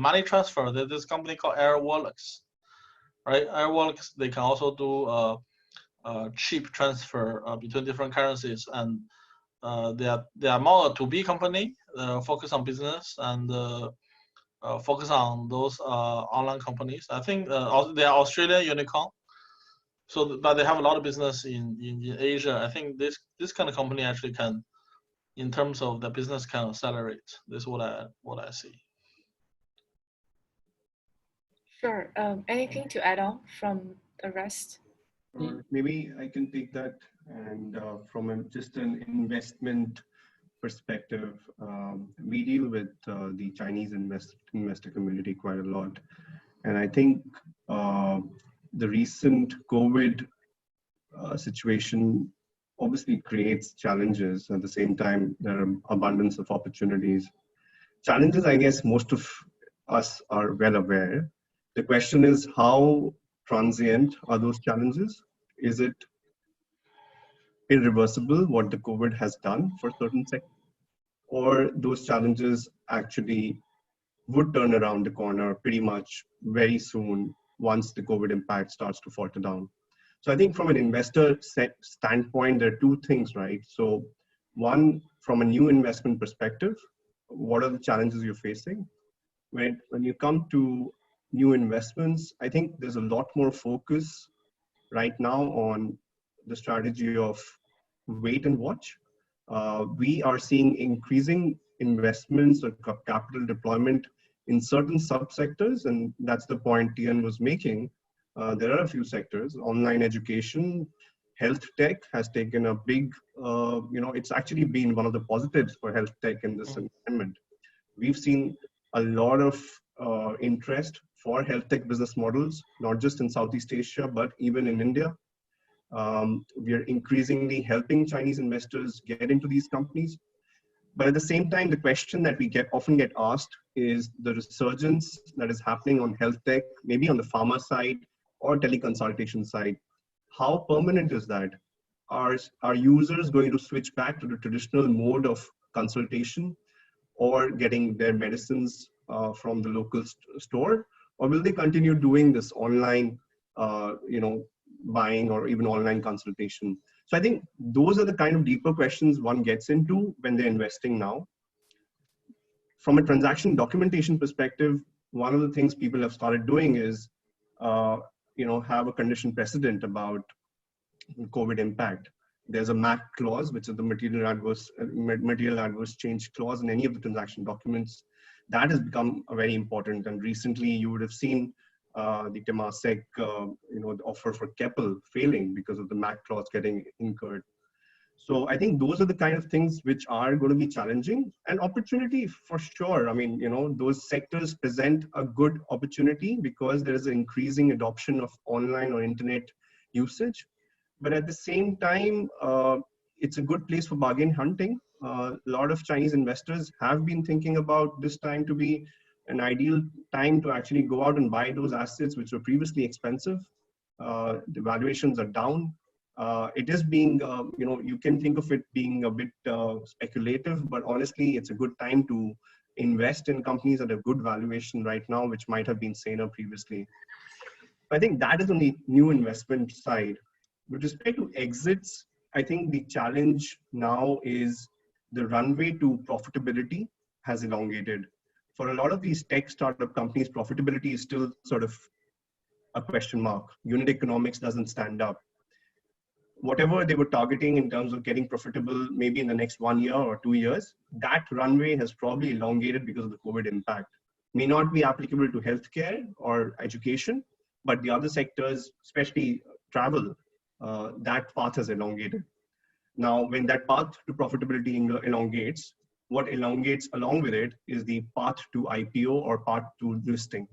money transfer, there's this company called Air Wallets, right? Air Wallets, they can also do cheap transfer between different currencies, and they are more a to-B company, focus on business and focus on those online companies. I think they are Australian unicorn, so but they have a lot of business in Asia. I think this kind of company actually can, in terms of the business, can accelerate. This is what I see. Sure. Anything to add on from the rest? Maybe I can take that. And from just an investment perspective, we deal with the Chinese investor community quite a lot. And I think the recent COVID situation obviously creates challenges. At the same time, there are abundance of opportunities. Challenges, I guess most of us are well aware. The question is, how transient are those challenges? Is it irreversible what the COVID has done for certain sectors? Or those challenges actually would turn around the corner pretty much very soon once the COVID impact starts to falter down. So I think from an investor standpoint, there are two things, right? So one, from a new investment perspective, what are the challenges you're facing? When you come to new investments, I think there's a lot more focus right now on the strategy of wait and watch. We are seeing increasing investments or capital deployment in certain subsectors, and that's the point Tian was making. There are a few sectors. Online education, health tech has taken a big, it's actually been one of the positives for health tech in this environment. We've seen a lot of interest for health tech business models, not just in Southeast Asia, but even in India. We are increasingly helping Chinese investors get into these companies. But at the same time, the question that we often get asked is the resurgence that is happening on health tech, maybe on the pharma side or teleconsultation side. How permanent is that? Are users going to switch back to the traditional mode of consultation or getting their medicines from the local store? Or will they continue doing this online, buying or even online consultation? So I think those are the kind of deeper questions one gets into when they're investing now. From a transaction documentation perspective, one of the things people have started doing is, have a condition precedent about COVID impact. There's a MAC clause, which is the material adverse change clause in any of the transaction documents. That has become very important. And recently you would have seen the Temasek, the offer for Keppel failing because of the MAC clause getting incurred. So I think those are the kind of things which are going to be challenging and opportunity for sure. I mean, those sectors present a good opportunity because there is an increasing adoption of online or internet usage. But at the same time, it's a good place for bargain hunting. A lot of Chinese investors have been thinking about this time to be an ideal time to actually go out and buy those assets which were previously expensive. The valuations are down. It is being, you can think of it being a bit speculative, but honestly, it's a good time to invest in companies at a good valuation right now, which might have been saner previously. I think that is on the new investment side. With respect to exits, I think the challenge now is the runway to profitability has elongated. For a lot of these tech startup companies, profitability is still sort of a question mark. Unit economics doesn't stand up. Whatever they were targeting in terms of getting profitable, maybe in the next 1 year or 2 years, that runway has probably elongated because of the COVID impact. May not be applicable to healthcare or education, but the other sectors, especially travel, that path has elongated. Now, when that path to profitability elongates, what elongates along with it is the path to IPO or path to listing.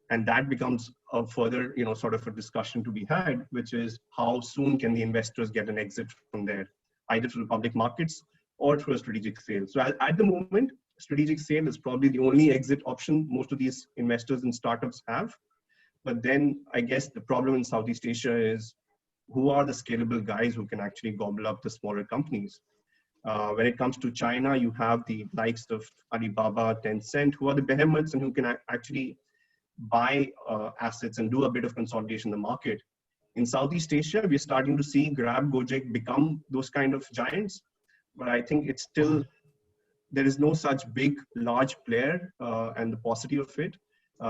And that becomes a further, sort of a discussion to be had, which is how soon can the investors get an exit from there, either through the public markets or through a strategic sale. So at the moment, strategic sale is probably the only exit option most of these investors and startups have. But then I guess the problem in Southeast Asia is who are the scalable guys who can actually gobble up the smaller companies? When it comes to China, you have the likes of Alibaba, Tencent, who are the behemoths and who can actually buy assets and do a bit of consolidation in the market. In Southeast Asia, we're starting to see Grab, Gojek become those kind of giants, but I think it's still, there is no such big, large player, and the paucity of it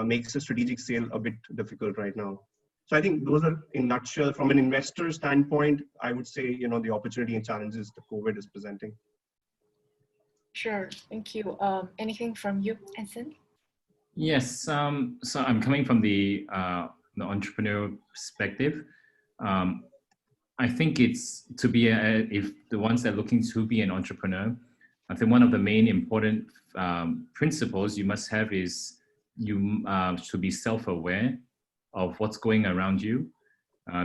makes a strategic sale a bit difficult right now. So I think those are, in a nutshell, from an investor standpoint, I would say, the opportunity and challenges the COVID is presenting. Sure, thank you. Anything from you, Anson? Yes, so I'm coming from the entrepreneurial perspective. I think it's to be, if the ones that are looking to be an entrepreneur, I think one of the main important principles you must have is you should be self-aware of what's going around you.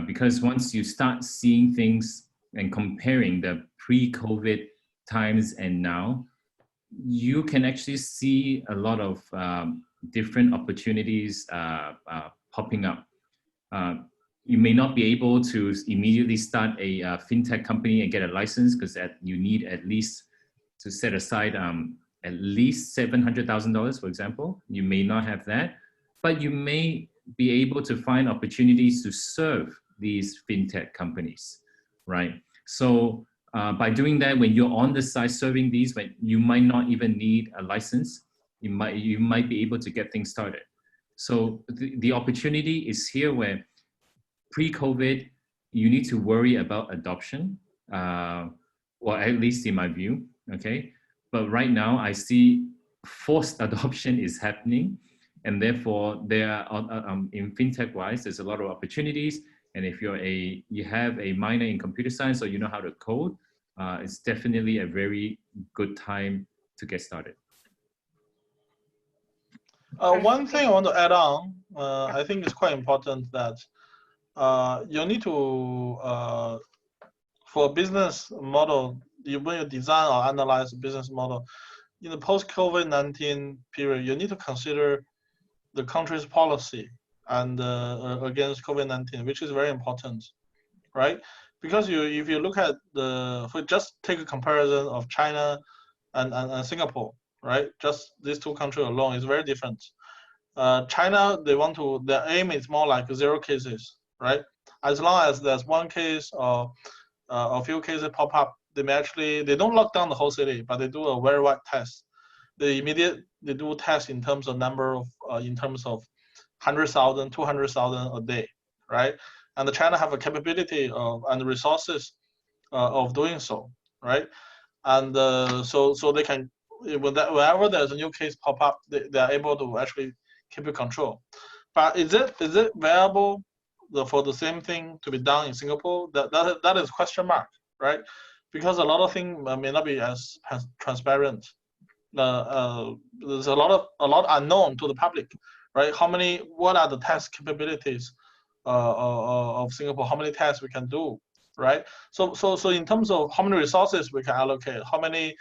Because once you start seeing things and comparing the pre-COVID times and now, you can actually see a lot of different opportunities popping up. You may not be able to immediately start a fintech company and get a license, because you need at least to set aside at least $700,000, for example. You may not have that, but you may be able to find opportunities to serve these fintech companies, right? So by doing that, when you're on the side serving these, when you might not even need a license, you might be able to get things started. So the opportunity is here where pre-COVID, you need to worry about adoption, or at least in my view, okay? But right now, I see forced adoption is happening, and therefore, there are, in fintech-wise, there's a lot of opportunities. And if you have a minor in computer science or you know how to code, it's definitely a very good time to get started. One thing I want to add on, I think it's quite important that you need to, for a business model, when you design or analyze a business model, in the post-COVID-19 period, you need to consider the country's policy and against COVID-19, which is very important, right? Because if you look at if we just take a comparison of China and Singapore, right? Just these two countries alone is very different. China, their aim is more like 0 cases, right? As long as there's one case or a few cases pop up, they don't lock down the whole city, but they do a very wide test. They do tests in terms of number of, in terms of 100,000, 200,000 a day, right? And China have a capability and the resources of doing so, right? And so they can, whenever there's a new case pop up, they are able to actually keep it control. But is it viable for the same thing to be done in Singapore? That is question mark, right? Because a lot of things may not be as transparent. There's a lot unknown to the public, right? What are the test capabilities of Singapore? How many tests we can do, right? So in terms of how many resources we can allocate, how many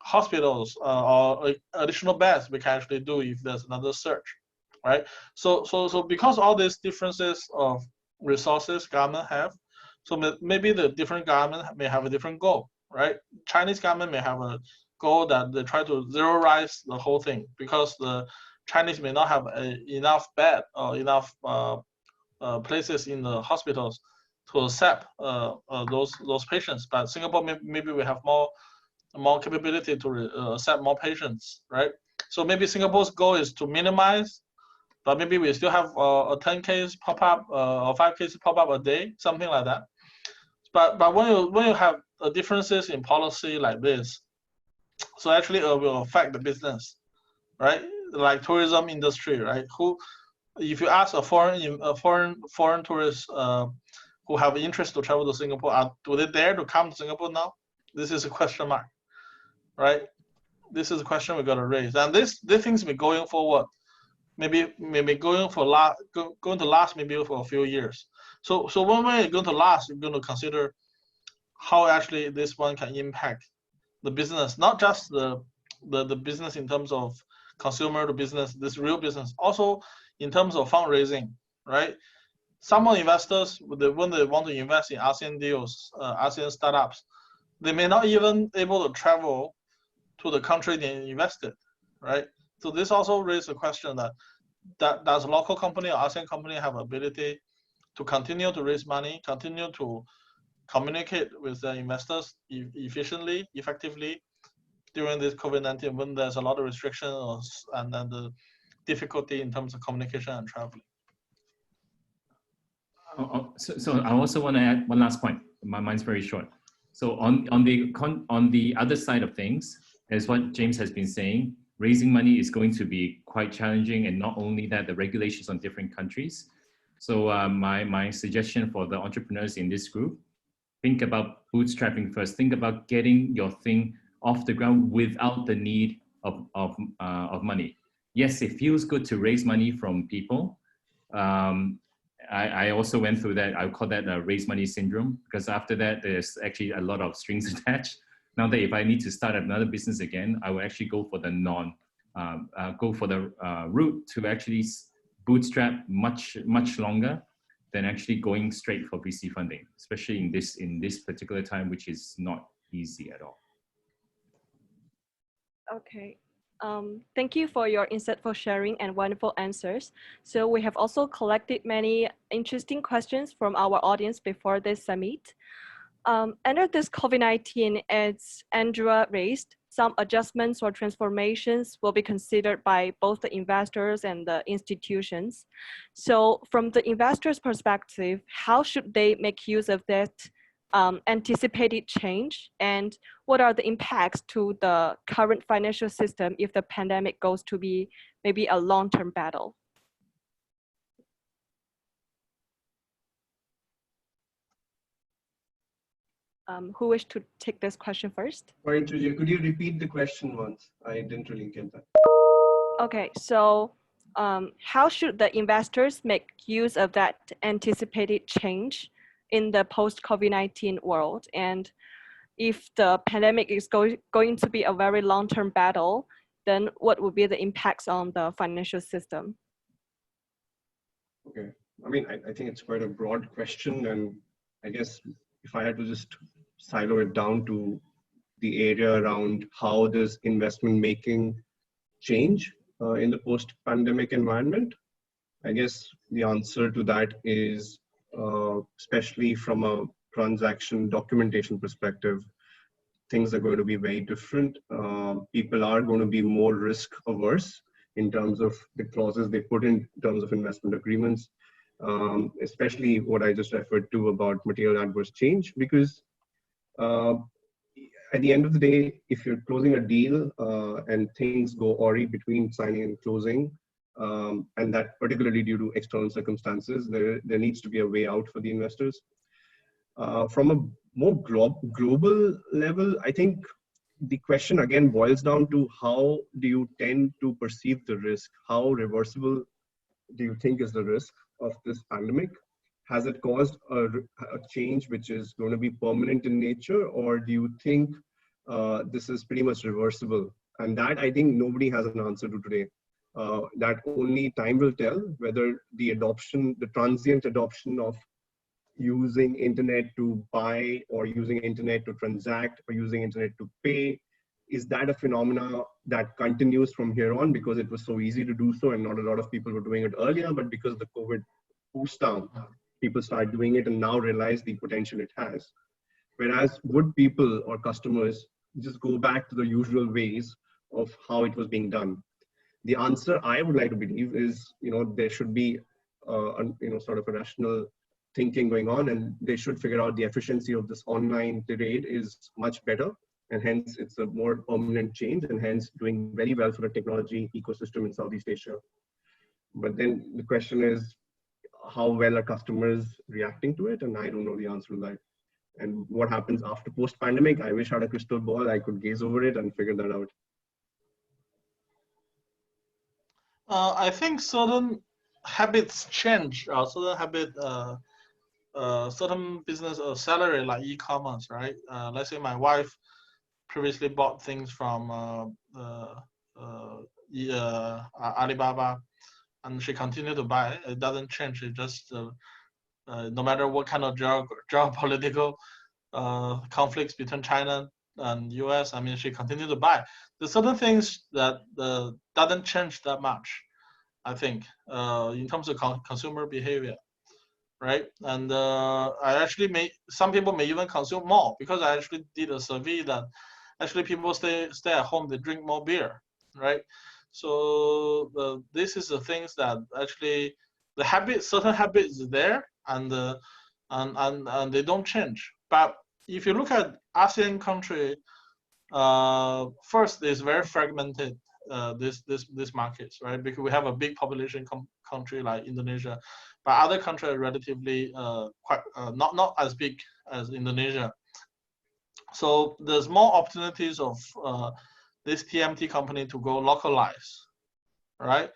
hospitals or additional beds we can actually do if there's another surge, right? So because all these differences of resources government have, so maybe the different government may have a different goal, right? Chinese government may have a goal that they try to zero-rise the whole thing, because the Chinese may not have enough bed or enough places in the hospitals to accept those patients. But Singapore, maybe we have more capability to accept more patients, right? So maybe Singapore's goal is to minimize, but maybe we still have a 10 case pop up or 5 cases pop up a day, something like that. But when you have differences in policy like this, so actually it will affect the business, right? Like tourism industry, right? If you ask a foreign tourists who have interest to travel to Singapore, do they dare to come to Singapore now? This is a question mark, right? This is a question we got to raise, and these things be going forward, maybe going to last maybe for a few years. So when we're going to last, we're going to consider how actually this one can impact the business, not just the business in terms of consumer to business, this real business, also in terms of fundraising, right? Some investors, when they want to invest in ASEAN deals, ASEAN startups, they may not even able to travel to the country they invested, right? So this also raises a question that does local company or ASEAN company have ability to continue to raise money, continue to communicate with the investors efficiently, effectively during this COVID-19 when there's a lot of restrictions and the difficulty in terms of communication and traveling. So I also want to add one last point. My mind's very short. So on the other side of things, as what James has been saying, raising money is going to be quite challenging, and not only that, the regulations on different countries. So my suggestion for the entrepreneurs in this group, think about bootstrapping first. Think about getting your thing off the ground without the need of money. Yes, it feels good to raise money from people. I also went through that. I call that a raise money syndrome, because after that, there's actually a lot of strings attached. Now that if I need to start another business again, I will actually go for the route to actually bootstrap much longer than actually going straight for VC funding, especially in this particular time, which is not easy at all. Okay. Thank you for your insightful sharing and wonderful answers. So we have also collected many interesting questions from our audience before this summit. Under this COVID-19, as Andrea raised, some adjustments or transformations will be considered by both the investors and the institutions. So from the investors' perspective, how should they make use of that anticipated change, and what are the impacts to the current financial system if the pandemic goes to be maybe a long-term battle? Who wish to take this question first? Sorry, Tuja, could you repeat the question once? I didn't really get that. Okay, so how should the investors make use of that anticipated change in the post-COVID-19 world? And if the pandemic is going to be a very long-term battle, then what would be the impacts on the financial system? Okay, I mean, I think it's quite a broad question, and I guess if I had to just silo it down to the area around how does investment making change in the post-pandemic environment, I guess the answer to that is, especially from a transaction documentation perspective, things are going to be very different. People are going to be more risk averse in terms of the clauses they put in terms of investment agreements, especially what I just referred to about material adverse change, because at the end of the day, if you're closing a deal and things go awry between signing and closing, and that particularly due to external circumstances, there needs to be a way out for the investors. From a more global level, I think the question again boils down to how do you tend to perceive the risk? How reversible do you think is the risk of this pandemic? Has it caused a change which is going to be permanent in nature, or do you think this is pretty much reversible? And that I think nobody has an answer to today. That only time will tell whether the transient adoption of using internet to buy, or using internet to transact, or using internet to pay, is that a phenomena that continues from here on because it was so easy to do so and not a lot of people were doing it earlier, but because the COVID boost down, people start doing it and now realize the potential it has. Whereas would people or customers just go back to the usual ways of how it was being done? The answer I would like to believe is, there should be sort of a rational thinking going on, and they should figure out the efficiency of this online trade is much better, and hence it's a more permanent change, and hence doing very well for the technology ecosystem in Southeast Asia. But then the question is, how well are customers reacting to it? And I don't know the answer to that. And what happens after post-pandemic, I wish I had a crystal ball, I could gaze over it and figure that out. I think certain habits change, certain business or salary like e-commerce, right? Let's say my wife previously bought things from Alibaba, and she continued to buy. It doesn't change. It just no matter what kind of geopolitical conflicts between China and US, I mean, she continued to buy. There's certain things that doesn't change that much, I think, in terms of consumer behavior, right? And some people may even consume more, because I actually did a survey that actually people stay at home, they drink more beer, right? So this is the things that actually certain habits is there, and they don't change. But if you look at ASEAN country, first it's very fragmented, this markets, right? Because we have a big population country like Indonesia, but other countries are relatively quite not as big as Indonesia. So there's more opportunities of this TMT company to go localize, right?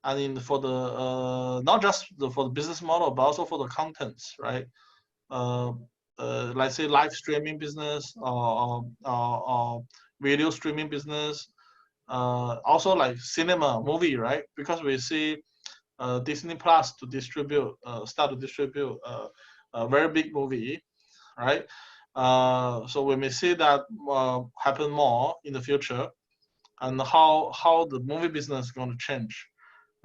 And for the not just for the business model, but also for the contents, right? let's say live streaming business or video streaming business, also like cinema, movie, right? Because we see Disney Plus to distribute, start to distribute a very big movie, right? So we may see that happen more in the future, and how the movie business is going to change,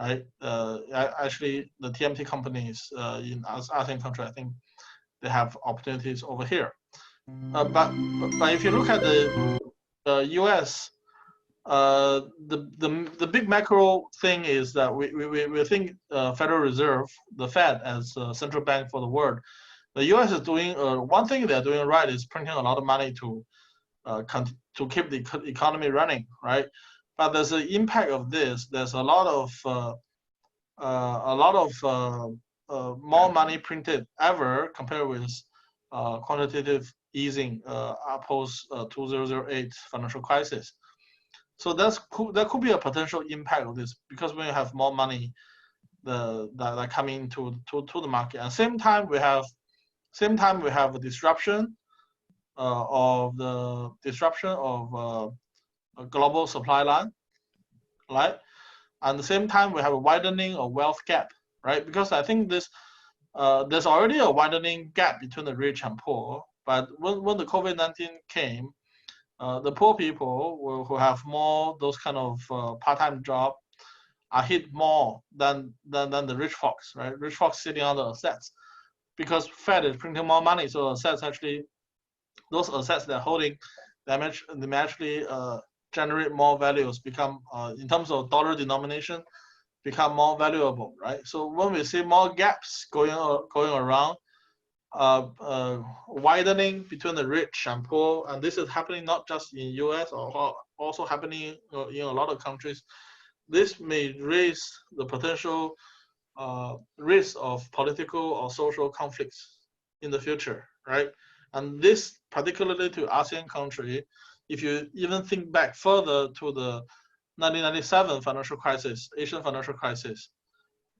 right? Actually, the TMT companies in ASEAN country, I think they have opportunities over here. But if you look at the US, the big macro thing is that we think Federal Reserve, the Fed, as a central bank for the world, the US is doing one thing they're doing right is printing a lot of money to keep the economy running, right? But there's an impact of this. There's a lot of more money printed ever compared with quantitative easing post 2008 financial crisis. So that could be a potential impact of this, because when you have more money that coming to the market, and same time we have a disruption of a global supply line, right? And the same time we have a widening of wealth gap, right? Because I think this there's already a widening gap between the rich and poor, but when the COVID-19 came, the poor people who have more those kind of part-time job are hit more than the rich folks, right? Rich folks sitting on the assets because Fed is printing more money, so assets actually, those assets they're holding, they may actually generate more values, become in terms of dollar denomination, become more valuable, right? So when we see more gaps going around, widening between the rich and poor, and this is happening not just in US, or also happening in a lot of countries. This may raise the potential risk of political or social conflicts in the future, right? And this, particularly to ASEAN country, if you even think back further to the 1997 financial crisis, Asian financial crisis,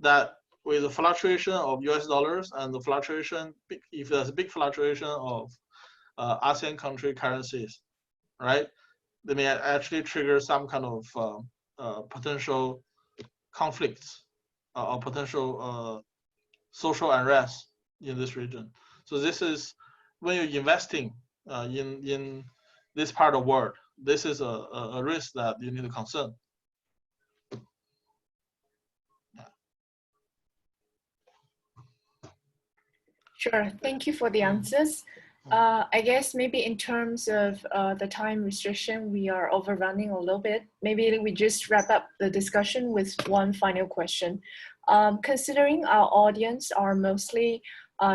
that with the fluctuation of US dollars and the fluctuation, if there's a big fluctuation of ASEAN country currencies, right, they may actually trigger some kind of potential conflicts or potential social unrest in this region. So this is, when you're investing in this part of the world, this is a risk that you need to concern. Sure, thank you for the answers. I guess maybe in terms of the time restriction, we are overrunning a little bit. Maybe we just wrap up the discussion with one final question. Considering our audience are mostly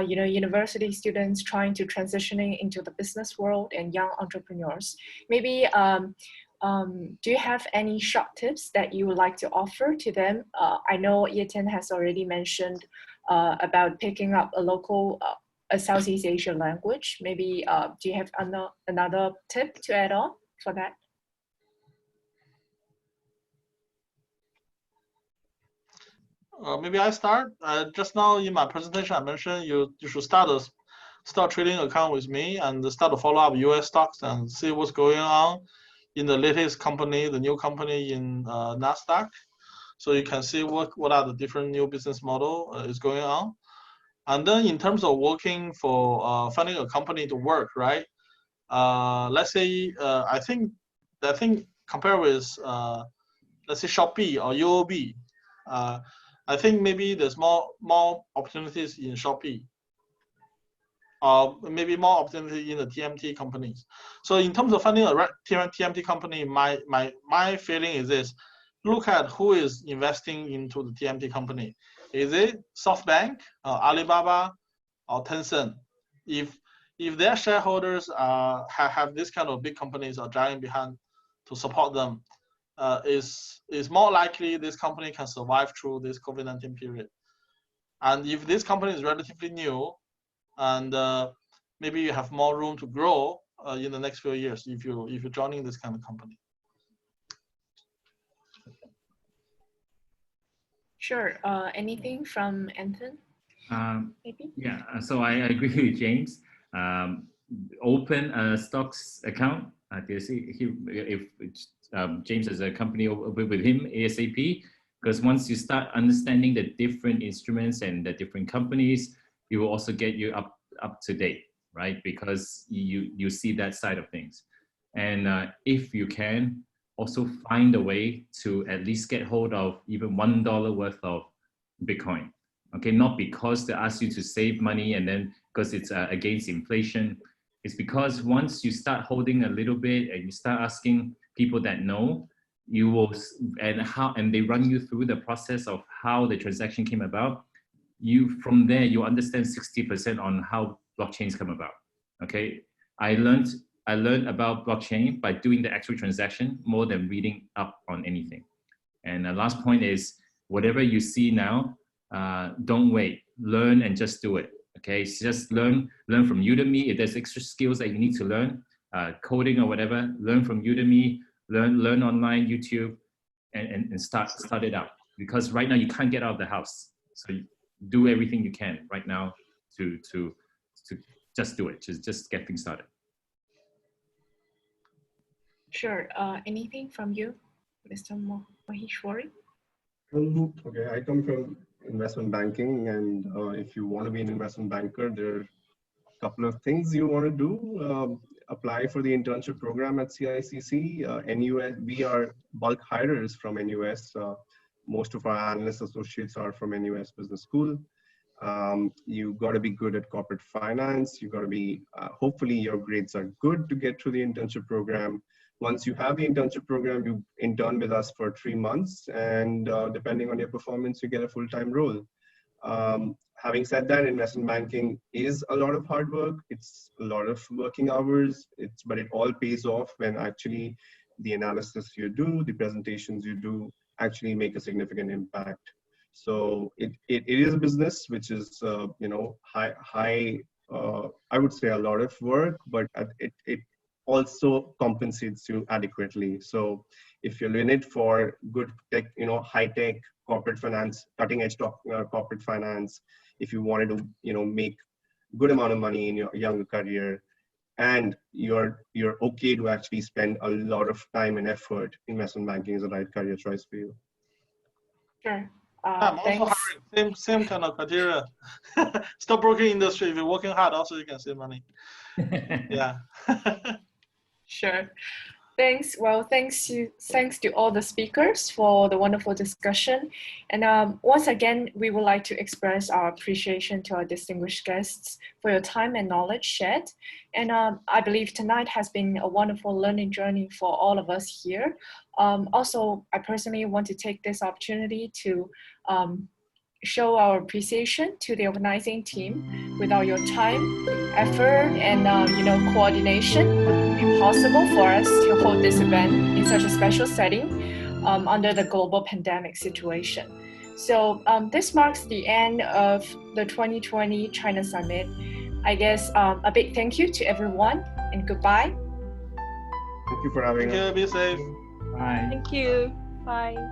university students trying to transitioning into the business world and young entrepreneurs, maybe do you have any short tips that you would like to offer to them? I know Tian has already mentioned about picking up a local a Southeast Asian language. Maybe do you have another tip to add on for that? Maybe I start. Just now in my presentation, I mentioned you should start trading account with me and start to follow up US stocks and see what's going on in the latest company, the new company in NASDAQ. So you can see what are the different new business model is going on. And then in terms of working for finding a company to work, right? Let's say I think compared with let's say Shopee or UOB, I think maybe there's more opportunities in Shopee, or maybe more opportunity in the TMT companies. So in terms of finding a TMT company, my feeling is this: look at who is investing into the TMT company. Is it SoftBank, Alibaba, or Tencent? If their shareholders have this kind of big companies or giant behind to support them, is more likely this company can survive through this COVID-19 period. And if this company is relatively new, and maybe you have more room to grow in the next few years if you're joining this kind of company. Sure. Anything from Anson? Yeah, so I agree with James. open a stocks account. If James has a company with him ASAP, because once you start understanding the different instruments and the different companies, it will also get you up to date, right? Because you see that side of things. And if you can, also find a way to at least get hold of even $1 worth of Bitcoin. Okay, not because they ask you to save money and then because it's against inflation. It's because once you start holding a little bit and you start asking people that know, you will, and they run you through the process of how the transaction came about. From there, you understand 60% on how blockchains come about. Okay, I learned about blockchain by doing the actual transaction more than reading up on anything. And the last point is, whatever you see now, don't wait, learn and just do it. Okay, so just learn from Udemy. If there's extra skills that you need to learn, coding or whatever, learn from Udemy, learn online, YouTube, and start it out. Because right now you can't get out of the house, so do everything you can right now to just do it, just get things started. Sure. Anything from you, Mr. Maheshwari? Okay, I come from investment banking, and if you want to be an investment banker, there are a couple of things you want to do. Apply for the internship program at CICC. NUS, we are bulk hirers from NUS. Most of our analyst associates are from NUS Business School. You got to be good at corporate finance. You got to be, hopefully your grades are good to get through the internship program. Once you have the internship program, you intern with us for 3 months, and depending on your performance, you get a full-time role. Having said that, investment banking is a lot of hard work. It's a lot of working hours, but it all pays off when actually the analysis you do, the presentations you do, actually make a significant impact. So it is a business which is, high, I would say a lot of work, but it also compensates you adequately. So if you're in it for good tech, high tech corporate finance, cutting edge corporate finance, if you wanted to, make good amount of money in your younger career, and you're okay to actually spend a lot of time and effort, investment banking is the right career choice for you. Sure. I'm also hiring same kind of criteria. Stockbroking industry, if you're working hard, also you can save money. Yeah. Sure. Thanks. Well, thanks to all the speakers for the wonderful discussion. And once again, we would like to express our appreciation to our distinguished guests for your time and knowledge shared. And I believe tonight has been a wonderful learning journey for all of us here. Also, I personally want to take this opportunity to show our appreciation to the organizing team. Without your time, effort, and coordination, it would be possible for us to hold this event in such a special setting under the global pandemic situation. So this marks the end of the 2020 China Summit. I guess a big thank you to everyone, and goodbye. Thank you for having us. Thank you. Be safe. Bye. Thank you. Bye.